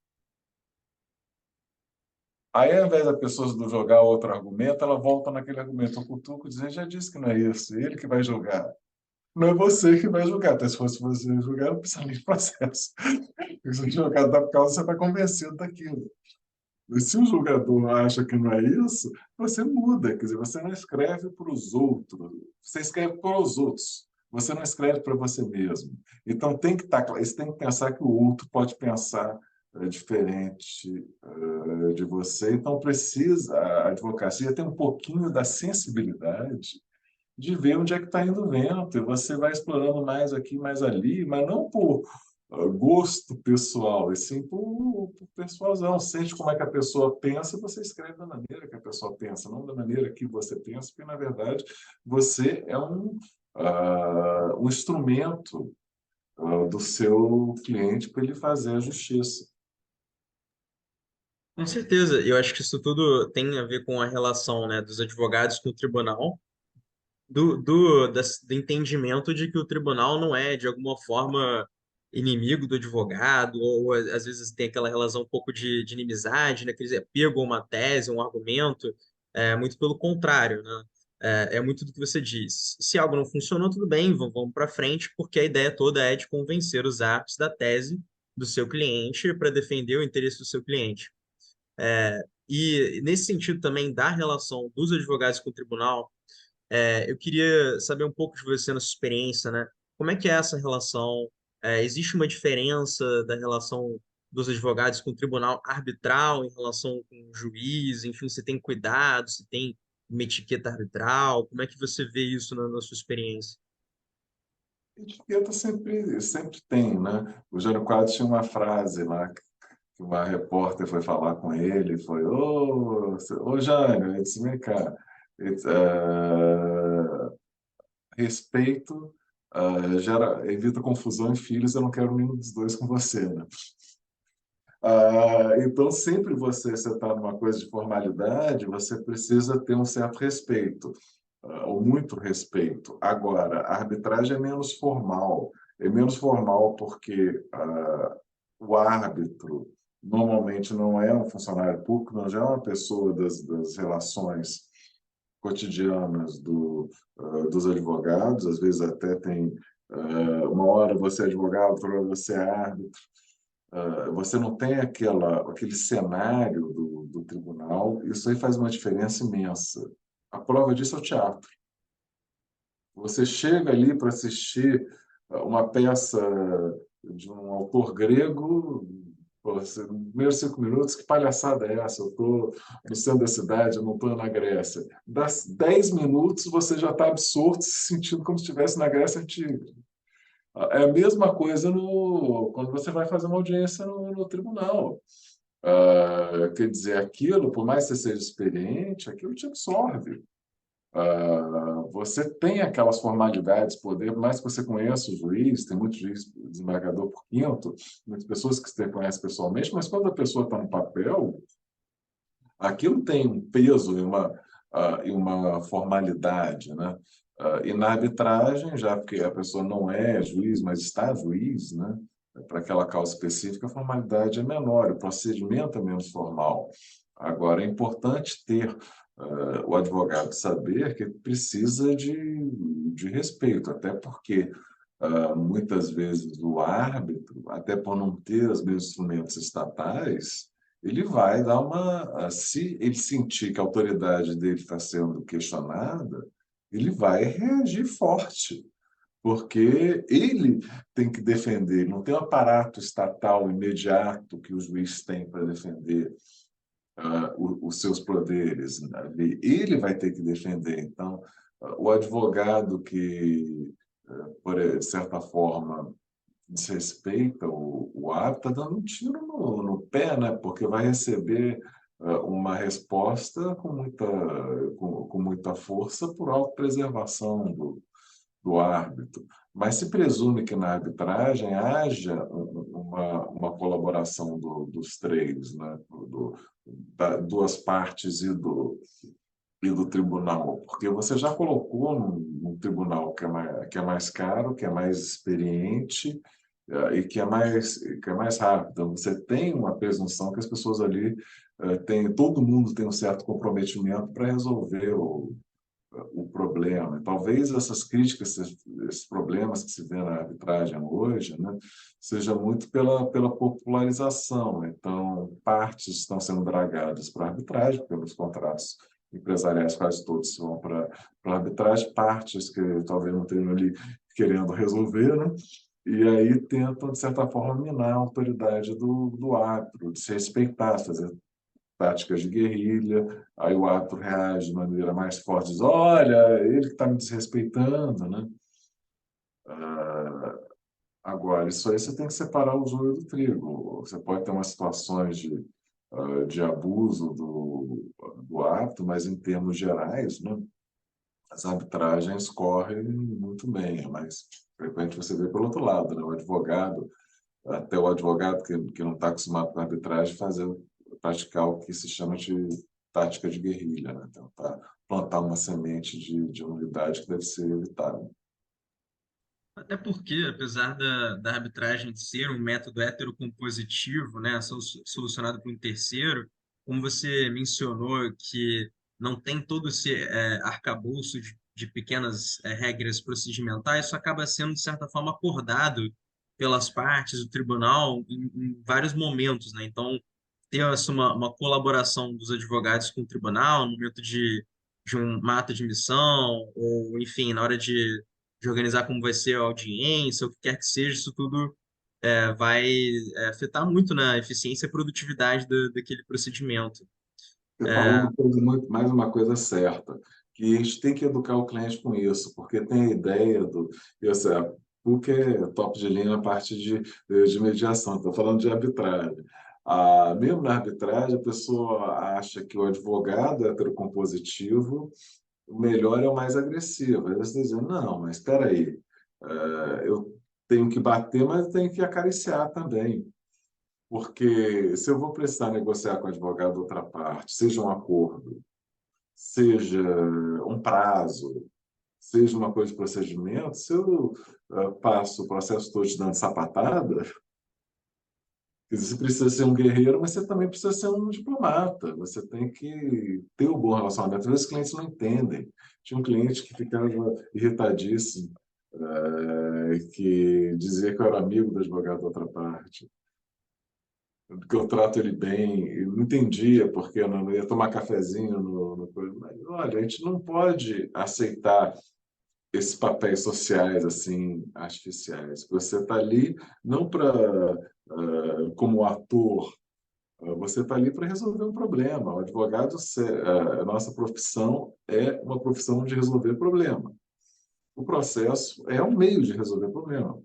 Aí, ao invés da pessoa jogar outro argumento, ela volta naquele argumento. O Cutuco diz, já disse que não é isso, ele que vai julgar. Não é você que vai julgar. Até se fosse você julgar, não precisa nem de processo. Se o julgado da causa, você está convencido daquilo. Mas se o julgador acha que não é isso, você muda. Quer dizer, você não escreve para os outros, você escreve para os outros. Você não escreve para você mesmo. Então, tem que estar, você tem que pensar que o outro pode pensar diferente de você. Então, precisa, a advocacia tem um pouquinho da sensibilidade de ver onde é que está indo o vento, e você vai explorando mais aqui, mais ali, mas não por gosto pessoal, e sim por persuasão. Sente como é que a pessoa pensa, você escreve da maneira que a pessoa pensa, não da maneira que você pensa, porque, na verdade, você é um instrumento do seu cliente para ele fazer a justiça. Com certeza, eu acho que isso tudo tem a ver com a relação, né, dos advogados com o tribunal, do entendimento de que o tribunal não é, de alguma forma, inimigo do advogado, ou às vezes tem aquela relação um pouco de inimizade, né, que eles pegam uma tese, um argumento, muito pelo contrário, né? É muito do que você diz. Se algo não funcionou, tudo bem, vamos para frente, porque a ideia toda é de convencer os árbitros da tese do seu cliente para defender o interesse do seu cliente. E nesse sentido também da relação dos advogados com o tribunal, eu queria saber um pouco de você na sua experiência, né? Como é que é essa relação? Existe uma diferença da relação dos advogados com o tribunal arbitral em relação com o juiz? Enfim, você tem cuidado, você tem uma etiqueta arbitral? Como é que você vê isso na sua experiência? Etiqueta sempre tem, né? O Jânio Quadros tinha uma frase lá que uma repórter foi falar com ele, foi, ô Jânio, ele disse, vem cá, ele disse, respeito evita confusão em filhos, eu não quero nenhum dos dois com você, né? Então, sempre você está numa coisa de formalidade, você precisa ter um certo respeito, ou muito respeito. Agora, a arbitragem é menos formal porque o árbitro normalmente não é um funcionário público, não já é uma pessoa das relações cotidianas dos advogados, às vezes até tem uma hora você é advogado, outra hora você é árbitro. Você não tem aquele cenário do tribunal, isso aí faz uma diferença imensa. A prova disso é o teatro. Você chega ali para assistir uma peça de um autor grego, nos primeiros 5 minutos, que palhaçada é essa? Eu estou no centro da cidade, eu não estou na Grécia. Das 10 minutos, você já está absorto, se sentindo como se estivesse na Grécia Antiga. É a mesma coisa quando você vai fazer uma audiência no tribunal. Quer dizer, aquilo, por mais que você seja experiente, aquilo te absorve. Você tem aquelas formalidades, poder, por mais que você conheça o juiz, tem muito juiz desembargador por quinto, muitas pessoas que você conhece pessoalmente, mas quando a pessoa está no papel, aquilo tem um peso e uma formalidade, né? E na arbitragem, já porque a pessoa não é juiz, mas está juiz, né? Para aquela causa específica, a formalidade é menor, o procedimento é menos formal. Agora, é importante ter o advogado saber que precisa de respeito, até porque muitas vezes o árbitro, até por não ter os mesmos instrumentos estatais, ele vai dar se ele sentir que a autoridade dele está sendo questionada, ele vai reagir forte, porque ele tem que defender, não tem um aparato estatal imediato que o juiz tem para defender os seus poderes, né? Ele vai ter que defender. Então, o advogado que, de certa forma, desrespeita o árbitro, está dando um tiro no pé, né? Porque vai receber uma resposta com muita força por autopreservação do árbitro. Mas se presume que na arbitragem haja uma colaboração dos três, né? Duas partes e do tribunal, porque você já colocou num tribunal que é mais caro, que é mais experiente e que é mais rápido. Então, você tem uma presunção que as pessoas ali todo mundo tem um certo comprometimento para resolver o problema. Talvez essas críticas, esses problemas que se vê na arbitragem hoje, né, seja muito pela popularização. Então, partes estão sendo dragadas para a arbitragem, pelos contratos empresariais quase todos vão para a arbitragem, partes que talvez não estejam ali querendo resolver, né? E aí tentam, de certa forma, minar a autoridade do árbitro, de se respeitar, fazer táticas de guerrilha, aí o árbitro reage de maneira mais forte, diz, olha, ele que está me desrespeitando, né? Ah, agora, isso aí você tem que separar o joio do trigo. Você pode ter umas situações de abuso do árbitro, mas em termos gerais, né, as arbitragens correm muito bem, é mais frequente você ver pelo outro lado, né? O advogado, até o advogado que não está acostumado com a arbitragem, praticar o que se chama de tática de guerrilha, né? Tentar plantar uma semente de unidade que deve ser evitada. Até porque, apesar da arbitragem ser um método heterocompositivo, né, solucionado por um terceiro, como você mencionou que não tem todo esse arcabouço de pequenas regras procedimentais, isso acaba sendo, de certa forma, acordado pelas partes do tribunal em vários momentos, né? Então, ter uma colaboração dos advogados com o tribunal no momento de uma ata de missão, ou, enfim, na hora de organizar como vai ser a audiência, o que quer que seja, isso tudo vai afetar muito na eficiência e produtividade daquele procedimento. Você falou uma coisa mais uma coisa certa, que a gente tem que educar o cliente com isso, porque tem a ideia eu sei, a PUC é top de linha na parte de mediação, estou falando de arbitragem. Mesmo na arbitragem, a pessoa acha que o advogado é heterocompositivo, o melhor é o mais agressivo. Aí você diz, não, mas espera aí, eu tenho que bater, mas eu tenho que acariciar também. Porque se eu vou precisar negociar com o advogado da outra parte, seja um acordo, seja um prazo, seja uma coisa de procedimento, se eu passo o processo todo te dando sapatada, quer dizer, você precisa ser um guerreiro, mas você também precisa ser um diplomata. Você tem que ter um bom relacionamento. Às vezes os clientes não entendem. Tinha um cliente que ficava irritadíssimo, que dizia que eu era amigo do advogado da outra parte, que eu trato ele bem. Eu não entendia porque eu não ia tomar cafezinho no coisa. Mas, olha, a gente não pode aceitar esses papéis sociais assim artificiais. Você está ali não para como ator, você está ali para resolver um problema. O advogado, a nossa profissão é uma profissão de resolver problema. O processo é um meio de resolver problema.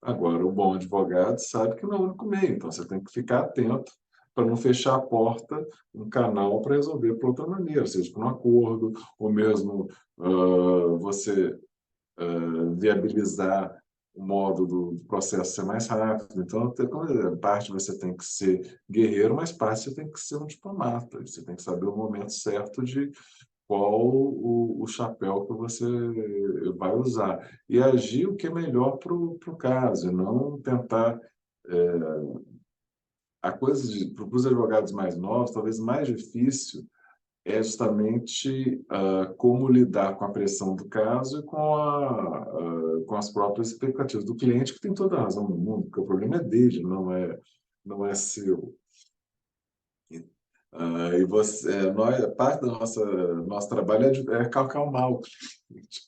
Agora, o bom advogado sabe que não é o único meio, então você tem que ficar atento para não fechar a porta, um canal para resolver por outra maneira, seja por um acordo, ou mesmo você viabilizar o modo do processo ser mais rápido. Então, parte você tem que ser guerreiro, mas parte você tem que ser um diplomata. Você tem que saber o momento certo de qual o chapéu que você vai usar. E agir o que é melhor para o caso, e não tentar. A coisa para os advogados mais novos, talvez mais difícil, é justamente como lidar com a pressão do caso e com as próprias expectativas do cliente, que tem toda a razão no mundo, porque o problema é dele, não é seu. E parte do nosso trabalho é acalmar o cliente.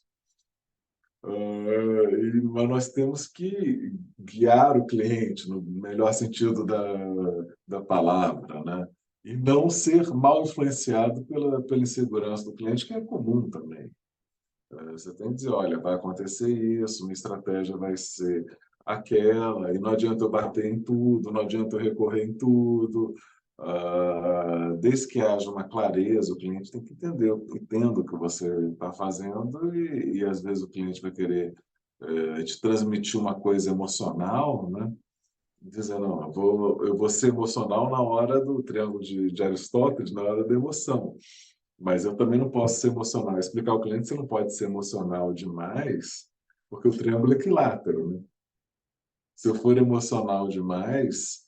Mas nós temos que guiar o cliente no melhor sentido da palavra, né? E não ser mal influenciado pela insegurança do cliente, que é comum também. Você tem que dizer, olha, vai acontecer isso, minha estratégia vai ser aquela, e não adianta eu bater em tudo, não adianta eu recorrer em tudo. Desde que haja uma clareza, o cliente tem que entenda o que você está fazendo e às vezes o cliente vai querer te transmitir uma coisa emocional, né? Dizer, não, eu vou ser emocional na hora do triângulo de Aristóteles, na hora da emoção. Mas eu também não posso ser emocional. Explicar ao cliente que você não pode ser emocional demais, porque o triângulo é equilátero, né? Se eu for emocional demais,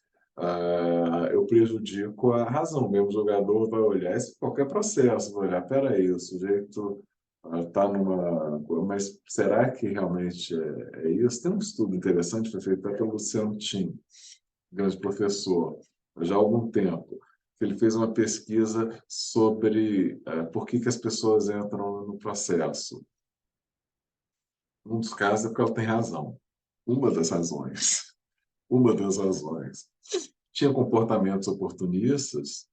eu prejudico a razão. Mesmo o jogador vai olhar, isso em qualquer processo, vai olhar, peraí, o sujeito está numa... Mas será que realmente é isso? Tem um estudo interessante, foi feito até pelo Luciano Tim, grande professor, já há algum tempo. Ele fez uma pesquisa sobre por que as pessoas entram no processo. Um dos casos é porque ela tem razão. Uma das razões. Uma das razões. Tinha comportamentos oportunistas,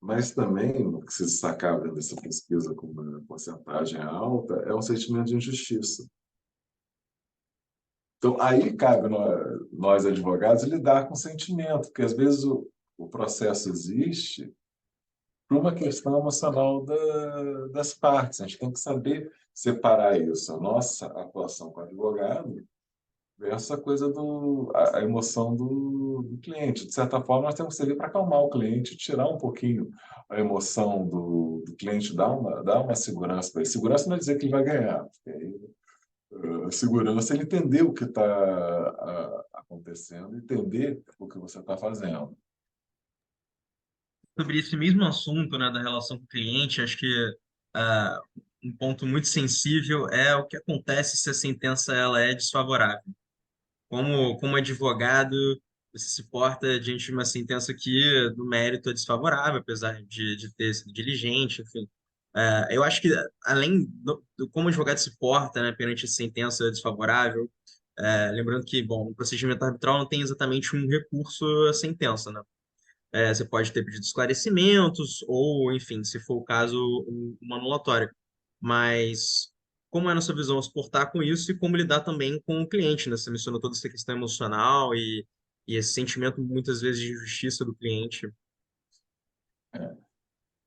mas também, o que se destacava dessa pesquisa com uma porcentagem alta, é um sentimento de injustiça. Então, aí cabe nós advogados, lidar com o sentimento, porque às vezes o processo existe por uma questão emocional das partes. A gente tem que saber separar isso, a nossa atuação com o advogado, essa coisa a emoção do cliente. De certa forma, nós temos que servir para acalmar o cliente, tirar um pouquinho a emoção do cliente, dar uma segurança para ele. Segurança não é dizer que ele vai ganhar, porque aí, segurança é ele entender o que está acontecendo, entender o que você está fazendo. Sobre esse mesmo assunto, né, da relação com o cliente, acho que ah, um ponto muito sensível é o que acontece se a sentença ela é desfavorável. Como advogado, você se porta diante de uma sentença que, no mérito, é desfavorável, apesar de ter sido diligente, enfim. Eu acho que, além do como o advogado se porta, né, perante a sentença desfavorável, lembrando que, bom, no procedimento arbitral não tem exatamente um recurso à sentença, né? Você pode ter pedido esclarecimentos, ou, enfim, se for o caso, uma anulatória. Mas como é a nossa visão se portar com isso e como lidar também com o cliente, né? Você mencionou toda essa questão emocional e esse sentimento, muitas vezes, de injustiça do cliente.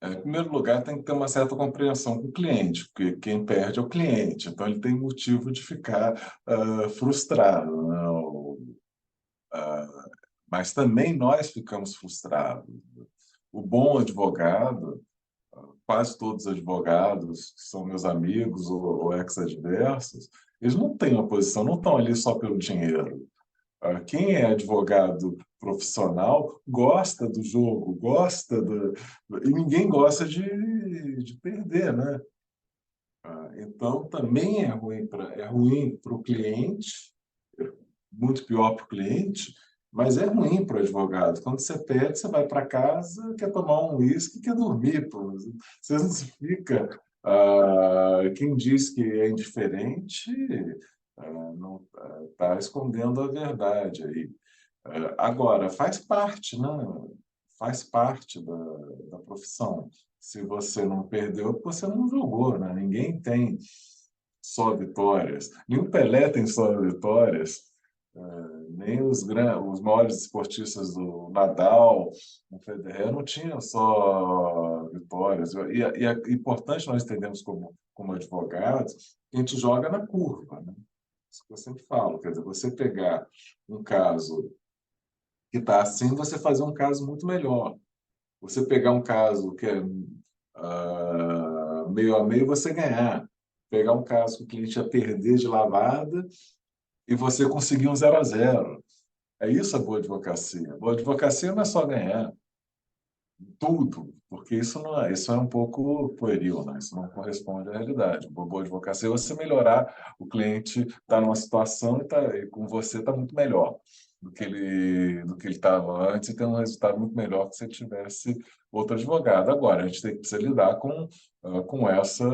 Em primeiro lugar, tem que ter uma certa compreensão com o cliente, porque quem perde é o cliente, então ele tem motivo de ficar frustrado, né? Mas também nós ficamos frustrados. O bom advogado, quase todos os advogados que são meus amigos ou ex-adversos, eles não têm uma posição, não estão ali só pelo dinheiro. Quem é advogado profissional gosta do jogo, e ninguém gosta de perder, né? Então, também é ruim para o cliente, muito pior para o cliente, mas é ruim para o advogado. Quando você perde, você vai para casa, quer tomar um uísque, quer dormir. Pô. Você não fica. Quem diz que é indiferente não está escondendo a verdade aí. Agora, faz parte, né? Faz parte da profissão. Se você não perdeu, é porque você não jogou, né? Ninguém tem só vitórias. Nenhum Pelé tem só vitórias. Nem os maiores esportistas do Nadal, o Federer, não tinham só vitórias. E é importante nós entendermos como advogados que a gente joga na curva, né? Isso que eu sempre falo. Quer dizer, você pegar um caso que está assim, você fazer um caso muito melhor. Você pegar um caso que é meio a meio, você ganhar. Pegar um caso que o cliente ia perder de lavada e você conseguir um 0-0. É isso a boa advocacia. Boa advocacia não é só ganhar tudo, porque isso é um pouco pueril, né? Isso não corresponde à realidade. Uma boa advocacia é você melhorar, o cliente está numa situação e com você está muito melhor. do que ele estava antes e ter um resultado muito melhor que se ele tivesse outro advogado. Agora, a gente precisa lidar com essa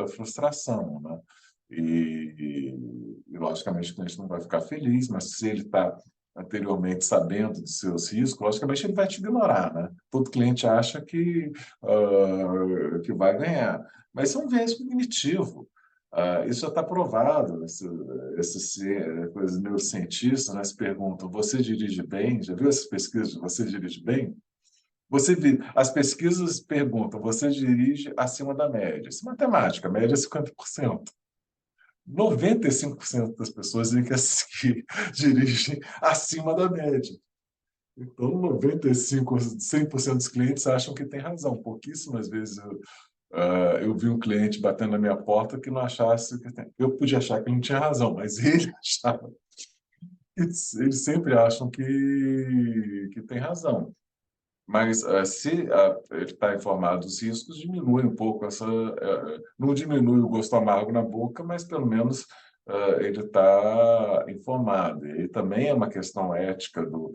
frustração, né? Logicamente, o cliente não vai ficar feliz, mas se ele está anteriormente sabendo dos seus riscos, logicamente ele vai te ignorar, né? Todo cliente acha que vai ganhar, mas isso é um viés cognitivo. Isso já está provado. Coisas neurocientistas, né, se perguntam: você dirige bem? Já viu essas pesquisas de você dirige bem? As pesquisas perguntam: você dirige acima da média? Isso é matemática, a média é 50%. 95% das pessoas dizem que dirigem acima da média. Então, 95%, 100% dos clientes acham que tem razão. Pouquíssimas vezes eu vi um cliente batendo na minha porta que não achasse que tem. Eu podia achar que ele não tinha razão, mas ele achava. Eles sempre acham que tem razão. Mas se ele está informado dos riscos, diminui um pouco não diminui o gosto amargo na boca, mas pelo menos ele está informado. E também é uma questão ética do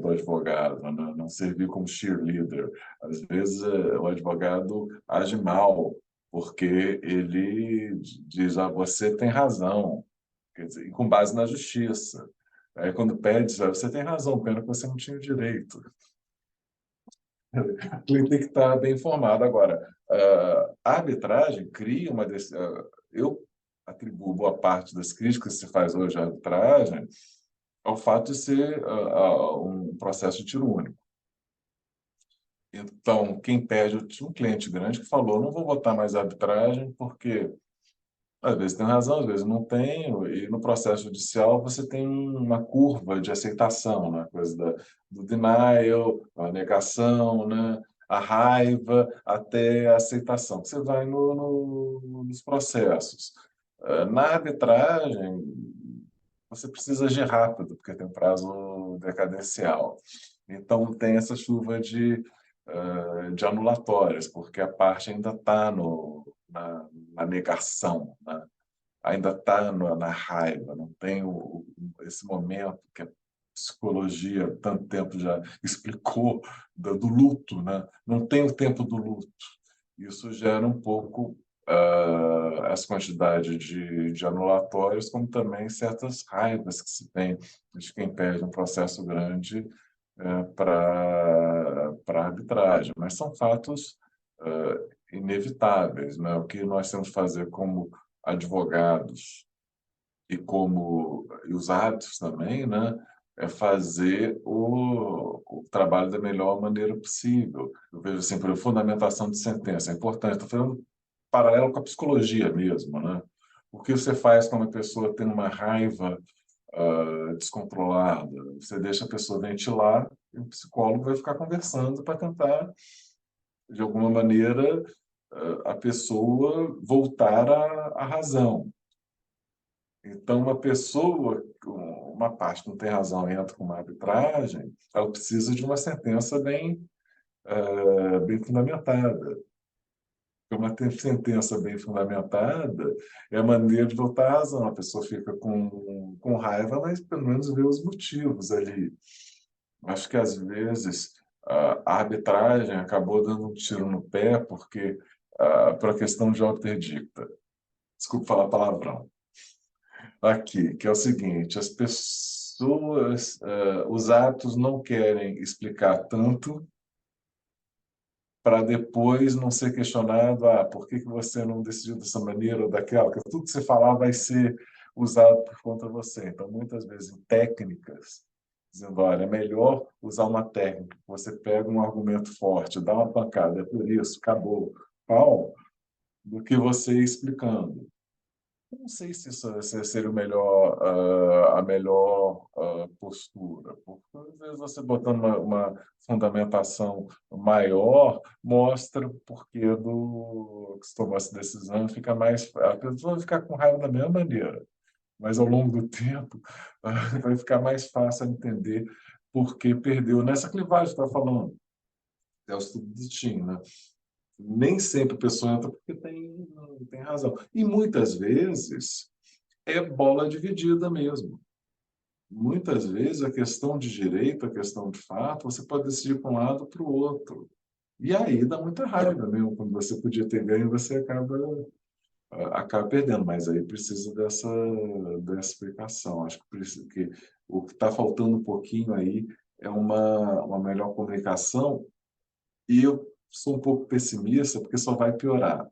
advogado, né? Não servir como cheerleader. Às vezes o advogado age mal porque ele diz: você tem razão, quer dizer, e com base na justiça. Aí, quando pede, você tem razão, pena que você não tinha o direito. O cliente tem que estar bem informado. Agora, a arbitragem cria eu atribuo boa parte das críticas que se faz hoje à arbitragem ao fato de ser um processo de tiro único. Então, quem perde, eu tinha um cliente grande que falou: não vou votar mais a arbitragem porque às vezes tem razão, às vezes não tenho, e no processo judicial você tem uma curva de aceitação, né? Coisa do denial, a negação, né? A raiva, até a aceitação, que você vai nos processos. Na arbitragem, você precisa agir rápido, porque tem um prazo decadencial. Então, tem essa chuva de anulatórias, porque a parte ainda está na negação, né? Ainda está na raiva, não tem esse momento que a psicologia tanto tempo já explicou do luto, né? Não tem o tempo do luto. Isso gera um pouco as quantidades de anulatórios, como também certas raivas que se tem de quem perde um processo grande para arbitragem. Mas são fatos inevitáveis, né? O que nós temos que fazer como advogados e os árbitros também, né? É fazer o trabalho da melhor maneira possível. Eu vejo assim, por exemplo, fundamentação de sentença é importante. Estou fazendo um paralelo com a psicologia mesmo, né? O que você faz quando a pessoa tem uma raiva descontrolada? Você deixa a pessoa ventilar e o psicólogo vai ficar conversando para tentar, de alguma maneira, a pessoa voltar à razão. Então, uma parte que não tem razão, entra com uma arbitragem, ela precisa de uma sentença bem fundamentada. Uma sentença bem fundamentada é a maneira de voltar à razão. A pessoa fica com raiva, mas pelo menos vê os motivos ali. Acho que, às vezes, a arbitragem acabou dando um tiro no pé, porque, por a questão de interdicta. Desculpe falar palavrão. Aqui, que é o seguinte: as pessoas, os atos não querem explicar tanto para depois não ser questionado: por que você não decidiu dessa maneira ou daquela? Porque tudo que você falar vai ser usado por contra você. Então, muitas vezes, em técnicas, dizendo: olha, é melhor usar uma técnica. Você pega um argumento forte, dá uma pancada, é por isso, acabou, pau, do que você explicando. Eu não sei se isso seria a melhor postura, porque às vezes você botando uma fundamentação maior mostra o porquê que se tomou essa decisão, fica mais. A pessoa vai ficar com raiva da mesma maneira, mas ao longo do tempo vai ficar mais fácil entender por que perdeu nessa clivagem que está falando. É o estudo do TIM, né? Nem sempre a pessoa entra porque tem razão. E muitas vezes é bola dividida mesmo. muitas vezes a questão de direito, a questão de fato, você pode decidir para um lado ou para o outro. E aí dá muita raiva mesmo, quando você podia ter ganho, você acaba perdendo, mas aí precisa dessa explicação. Acho que o que está faltando um pouquinho aí é uma melhor comunicação, e eu sou um pouco pessimista, porque só vai piorar.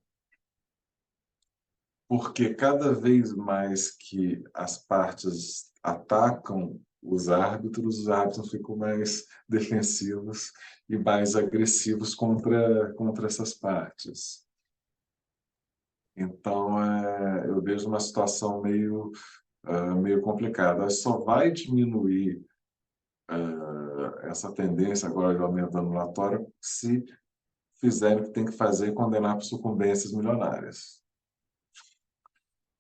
Porque cada vez mais que as partes atacam os árbitros ficam mais defensivos e mais agressivos contra essas partes. Então, eu vejo uma situação meio complicada. Só vai diminuir essa tendência agora de aumento ambulatório se fizerem o que tem que fazer e condenar por sucumbências milionárias.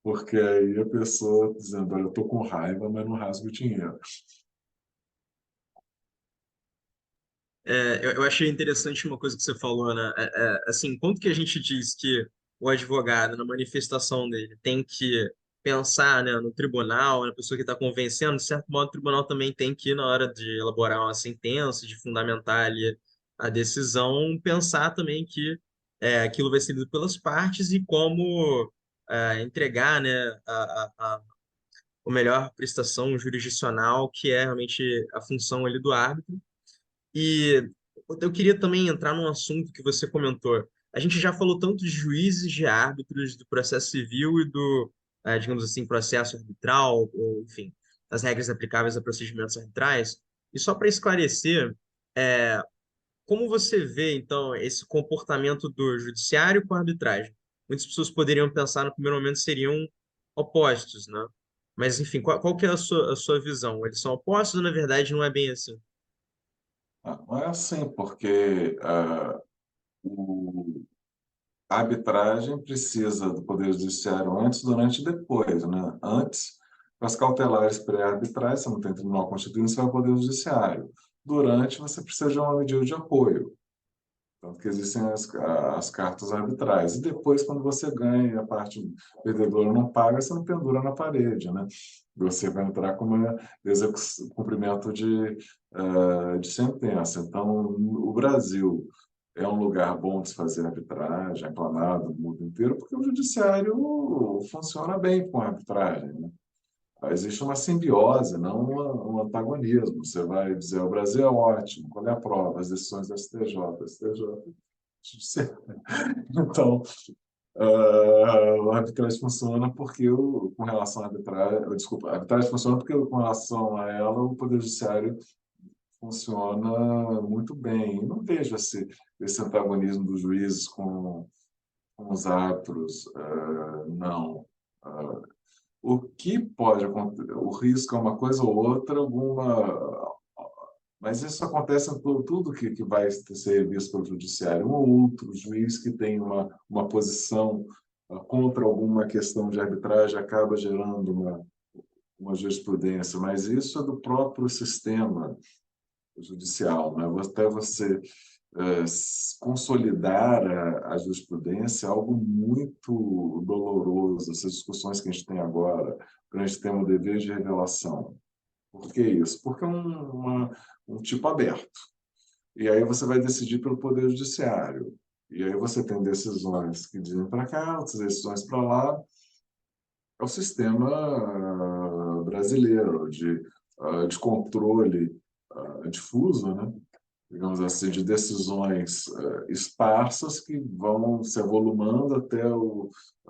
Porque aí a pessoa dizendo, olha, eu estou com raiva, mas não rasgo o dinheiro. Eu achei interessante uma coisa que você falou, né? Assim, quanto que a gente diz que o advogado, na manifestação dele, tem que pensar, né, no tribunal, na pessoa que está convencendo, de certo modo, o tribunal também tem que, na hora de elaborar uma sentença, de fundamentar ali a decisão, pensar também que aquilo vai ser lido pelas partes e como entregar, né, a melhor prestação jurisdicional, que é realmente a função ali do árbitro. E eu queria também entrar num assunto que você comentou. A gente já falou tanto de juízes, de árbitros, do processo civil e do, digamos assim, processo arbitral, ou, enfim, das regras aplicáveis a procedimentos arbitrais. E só para esclarecer, é, como você vê, então, esse comportamento do judiciário com a arbitragem? Muitas pessoas poderiam pensar no primeiro momento seriam opostos, né? Mas, enfim, qual que é a sua visão? Eles são opostos ou, na verdade, não é bem assim? Não é assim, porque a arbitragem precisa do Poder Judiciário antes, durante e depois, né? Antes, para as cautelares pré-arbitrais, você não tem tribunal constituinte, você vai ao Poder Judiciário. Durante, você precisa de uma medida de apoio. Tanto que existem as cartas arbitrais. E depois, quando você ganha e a parte perdedora não paga, você não pendura na parede, né? Você vai entrar com uma cumprimento de sentença. Então, o Brasil é um lugar bom de se fazer arbitragem, aclamado no mundo inteiro, porque o judiciário funciona bem com a arbitragem, né? Existe uma simbiose, não um antagonismo. Você vai dizer, o Brasil é ótimo, qual é a prova? As decisões do STJ. STJ. Então, a arbitragem funciona porque, com relação à arbitragem, desculpa, a arbitragem funciona porque, com relação a ela, o Poder Judiciário funciona muito bem. E não vejo esse antagonismo dos juízes com os árbitros, não. O que pode acontecer, o risco é uma coisa ou outra, mas isso acontece em tudo que vai ser visto pelo judiciário. Um ou outro juiz que tem uma posição contra alguma questão de arbitragem acaba gerando uma jurisprudência, mas isso é do próprio sistema judicial, né? Até você consolidar a jurisprudência é algo muito doloroso. Essas discussões que a gente tem agora, que a gente tem um dever de revelação. Por que isso? Porque é um tipo aberto. E aí você vai decidir pelo Poder Judiciário. E aí você tem decisões que dizem para cá, outras decisões para lá. É o sistema brasileiro de controle difuso, né? Digamos assim, de decisões esparsas que vão se avolumando até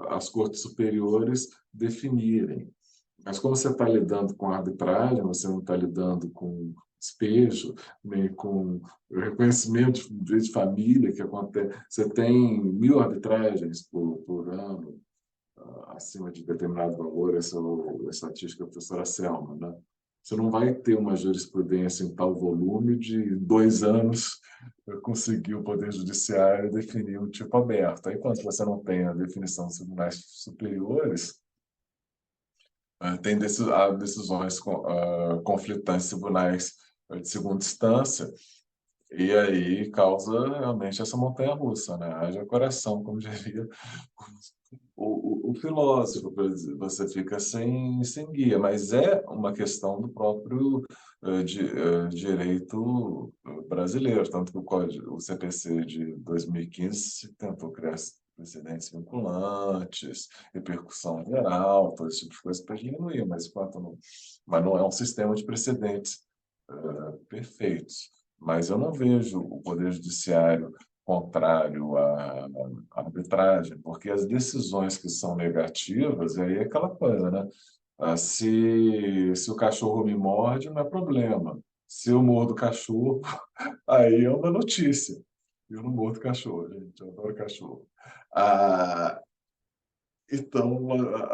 as cortes superiores definirem. Mas como você está lidando com arbitragem, você não está lidando com despejo, nem com o reconhecimento de direito de família que acontece. Você tem 1.000 arbitragens por ano, acima de determinado valor, essa é a estatística da professora Selma, né? Você não vai ter uma jurisprudência em tal volume de 2 anos para conseguir o Poder Judiciário definir um tipo aberto. Aí, quando você não tem a definição dos tribunais superiores, tem decisões conflitantes em tribunais de segunda instância, e aí causa realmente essa montanha-russa, né? Haja coração, como diria o filósofo, por exemplo, você fica sem guia, mas é uma questão do próprio direito brasileiro, tanto que o CPC de 2015 tentou criar precedentes vinculantes, repercussão geral, todo esse tipo de coisa para diminuir, mas não é um sistema de precedentes perfeitos. Mas eu não vejo o Poder Judiciário contrário à arbitragem, porque as decisões que são negativas, aí é aquela coisa, né? Se o cachorro me morde, não é problema. Se eu mordo o cachorro, aí é uma notícia. Eu não mordo cachorro, gente, eu adoro cachorro. Ah, então,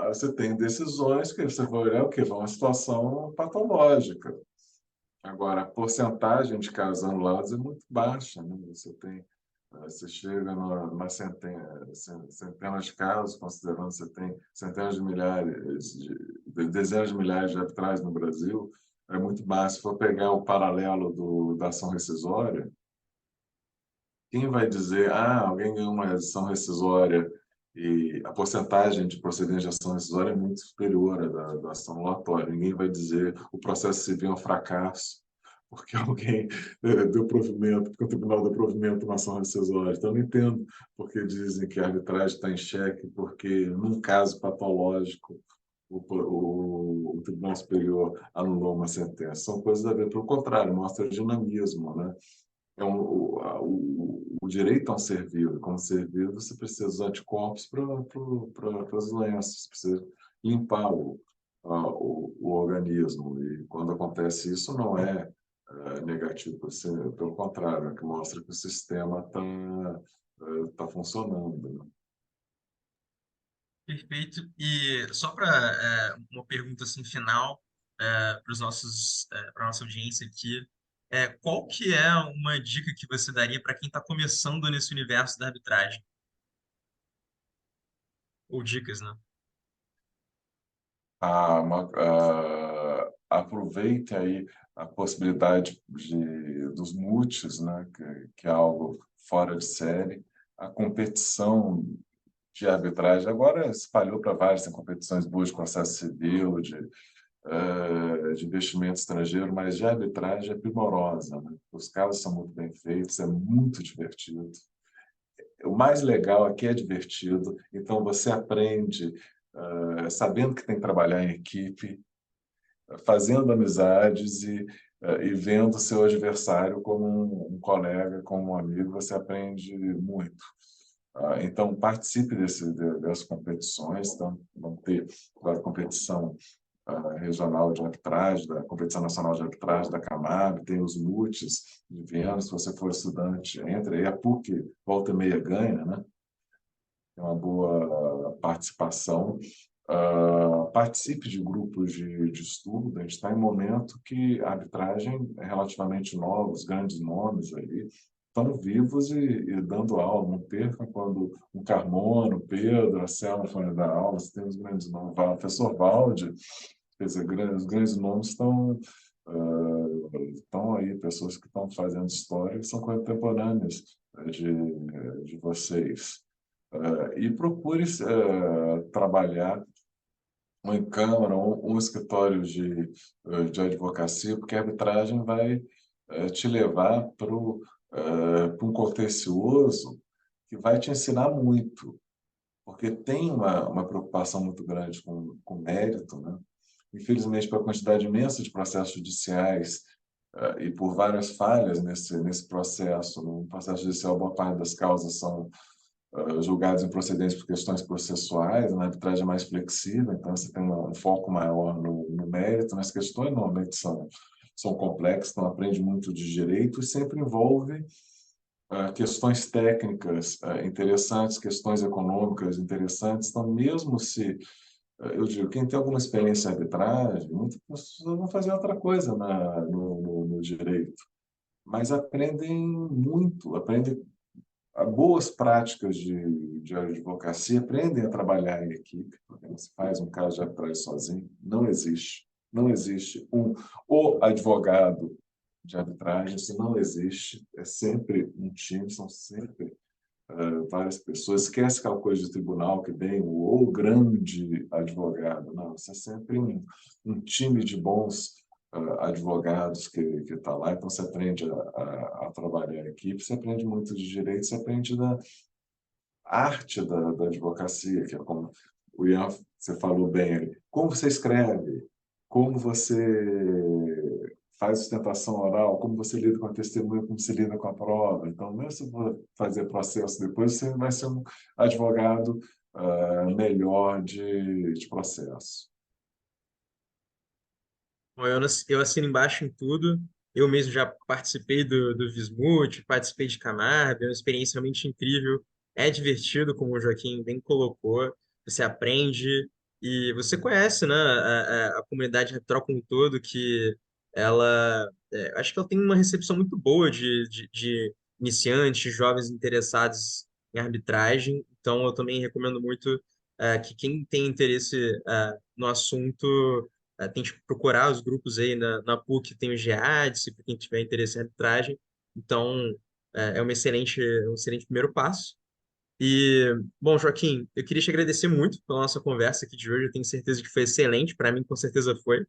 você tem decisões que você vai olhar o quê? Vai uma situação patológica. Agora, a porcentagem de casos anulados é muito baixa, né? Você chega numa centenas de casos, considerando que você tem centenas de milhares, dezenas de milhares de arbitragens no Brasil, é muito baixo. Se for pegar o paralelo da ação rescisória, quem vai dizer, alguém ganhou uma ação rescisória e a porcentagem de procedentes de ação rescisória é muito superior à da ação anulatória. Ninguém vai dizer o processo civil é um fracasso porque alguém deu provimento, porque o tribunal deu provimento a uma ação rescisória. Então, eu não entendo porque dizem que a arbitragem está em xeque, porque num caso patológico o Tribunal Superior anulou uma sentença. São coisas a ver. Pelo contrário, mostra dinamismo, né? O direito a um ser vivo. Como ser vivo, você precisa dos anticorpos para as doenças, você precisa limpar o organismo. E quando acontece isso, não é negativo, pelo contrário, é que mostra que o sistema tá funcionando, né? Perfeito. E só para uma pergunta assim final para os para nossa audiência aqui, qual que é uma dica que você daria para quem está começando nesse universo da arbitragem? Ou dicas, né? Aproveite aí a possibilidade dos multis, né, que é algo fora de série, a competição de arbitragem agora espalhou para várias, tem competições boas de processo civil, de investimento estrangeiro, mas de arbitragem é primorosa, né? Os casos são muito bem feitos, é muito divertido. O mais legal aqui é divertido, então você aprende sabendo que tem que trabalhar em equipe, fazendo amizades e vendo seu adversário como um colega, como um amigo, você aprende muito. Então, participe dessas competições. Então, vamos ter agora competição regional de arbitragem, da competição nacional de arbitragem da CAMAB, tem os MUTs de Viena, se você for estudante, entra aí, a PUC volta e meia ganha, né? Tem uma boa participação. Participe de grupos de estudo. A gente está em um momento que a arbitragem é relativamente nova, os grandes nomes ali estão vivos e dando aula. Não perca quando o Carmona, o Pedro, a Selma forem dar aula, você tem os grandes nomes. O professor Valde, quer dizer, os grandes nomes estão aí, pessoas que estão fazendo história e são contemporâneas de vocês. E procure trabalhar em câmara ou um escritório de advocacia, porque a arbitragem vai te levar para um contencioso que vai te ensinar muito, porque tem uma preocupação muito grande com mérito, né? Infelizmente, pela quantidade imensa de processos judiciais e por várias falhas nesse processo, no processo judicial, boa parte das causas são julgados improcedentes por questões processuais, na arbitragem é mais flexível, então você tem um foco maior no mérito, mas questões normalmente são complexas, então aprende muito de direito e sempre envolve questões técnicas interessantes, questões econômicas interessantes, então mesmo se eu digo, quem tem alguma experiência em arbitragem, muitas pessoas vão fazer outra coisa no direito, mas aprendem muito, aprendem boas práticas de advocacia, aprendem a trabalhar em equipe, porque não se faz um caso de arbitragem sozinho, não existe. Não existe o advogado de arbitragem, isso não existe, é sempre um time, são sempre várias pessoas, esquece aquela coisa de tribunal que vem o grande advogado. Não, você é sempre um time de bons advogados que está lá, então você aprende a trabalhar em equipe, você aprende muito de direito, você aprende da arte da advocacia, que é como o Ian, você falou bem ali, como você escreve, como você faz sustentação oral, como você lida com a testemunha, como você lida com a prova. Então, mesmo se você fazer processo depois, você vai ser um advogado melhor de processo. Bom, eu assino embaixo em tudo. Eu mesmo já participei do Vismut, participei de Camargo, é uma experiência realmente incrível. É divertido, como o Joaquim bem colocou. Você aprende e você conhece, né, a comunidade retro como um todo, que acho que ela tem uma recepção muito boa de iniciantes, jovens interessados em arbitragem. Então, eu também recomendo muito que quem tem interesse no assunto tente procurar os grupos aí na PUC, tem o GEADS, para quem tiver interesse em arbitragem. Então, é um excelente primeiro passo. E, bom, Joaquim, eu queria te agradecer muito pela nossa conversa aqui de hoje. Eu tenho certeza que foi excelente, para mim, com certeza foi.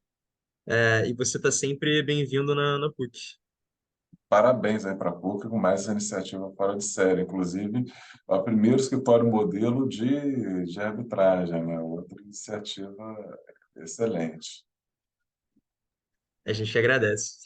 E você está sempre bem-vindo na PUC. Parabéns aí para a PUC com mais essa iniciativa fora de série. Inclusive, é o primeiro escritório modelo de arbitragem, né? Outra iniciativa excelente. A gente agradece.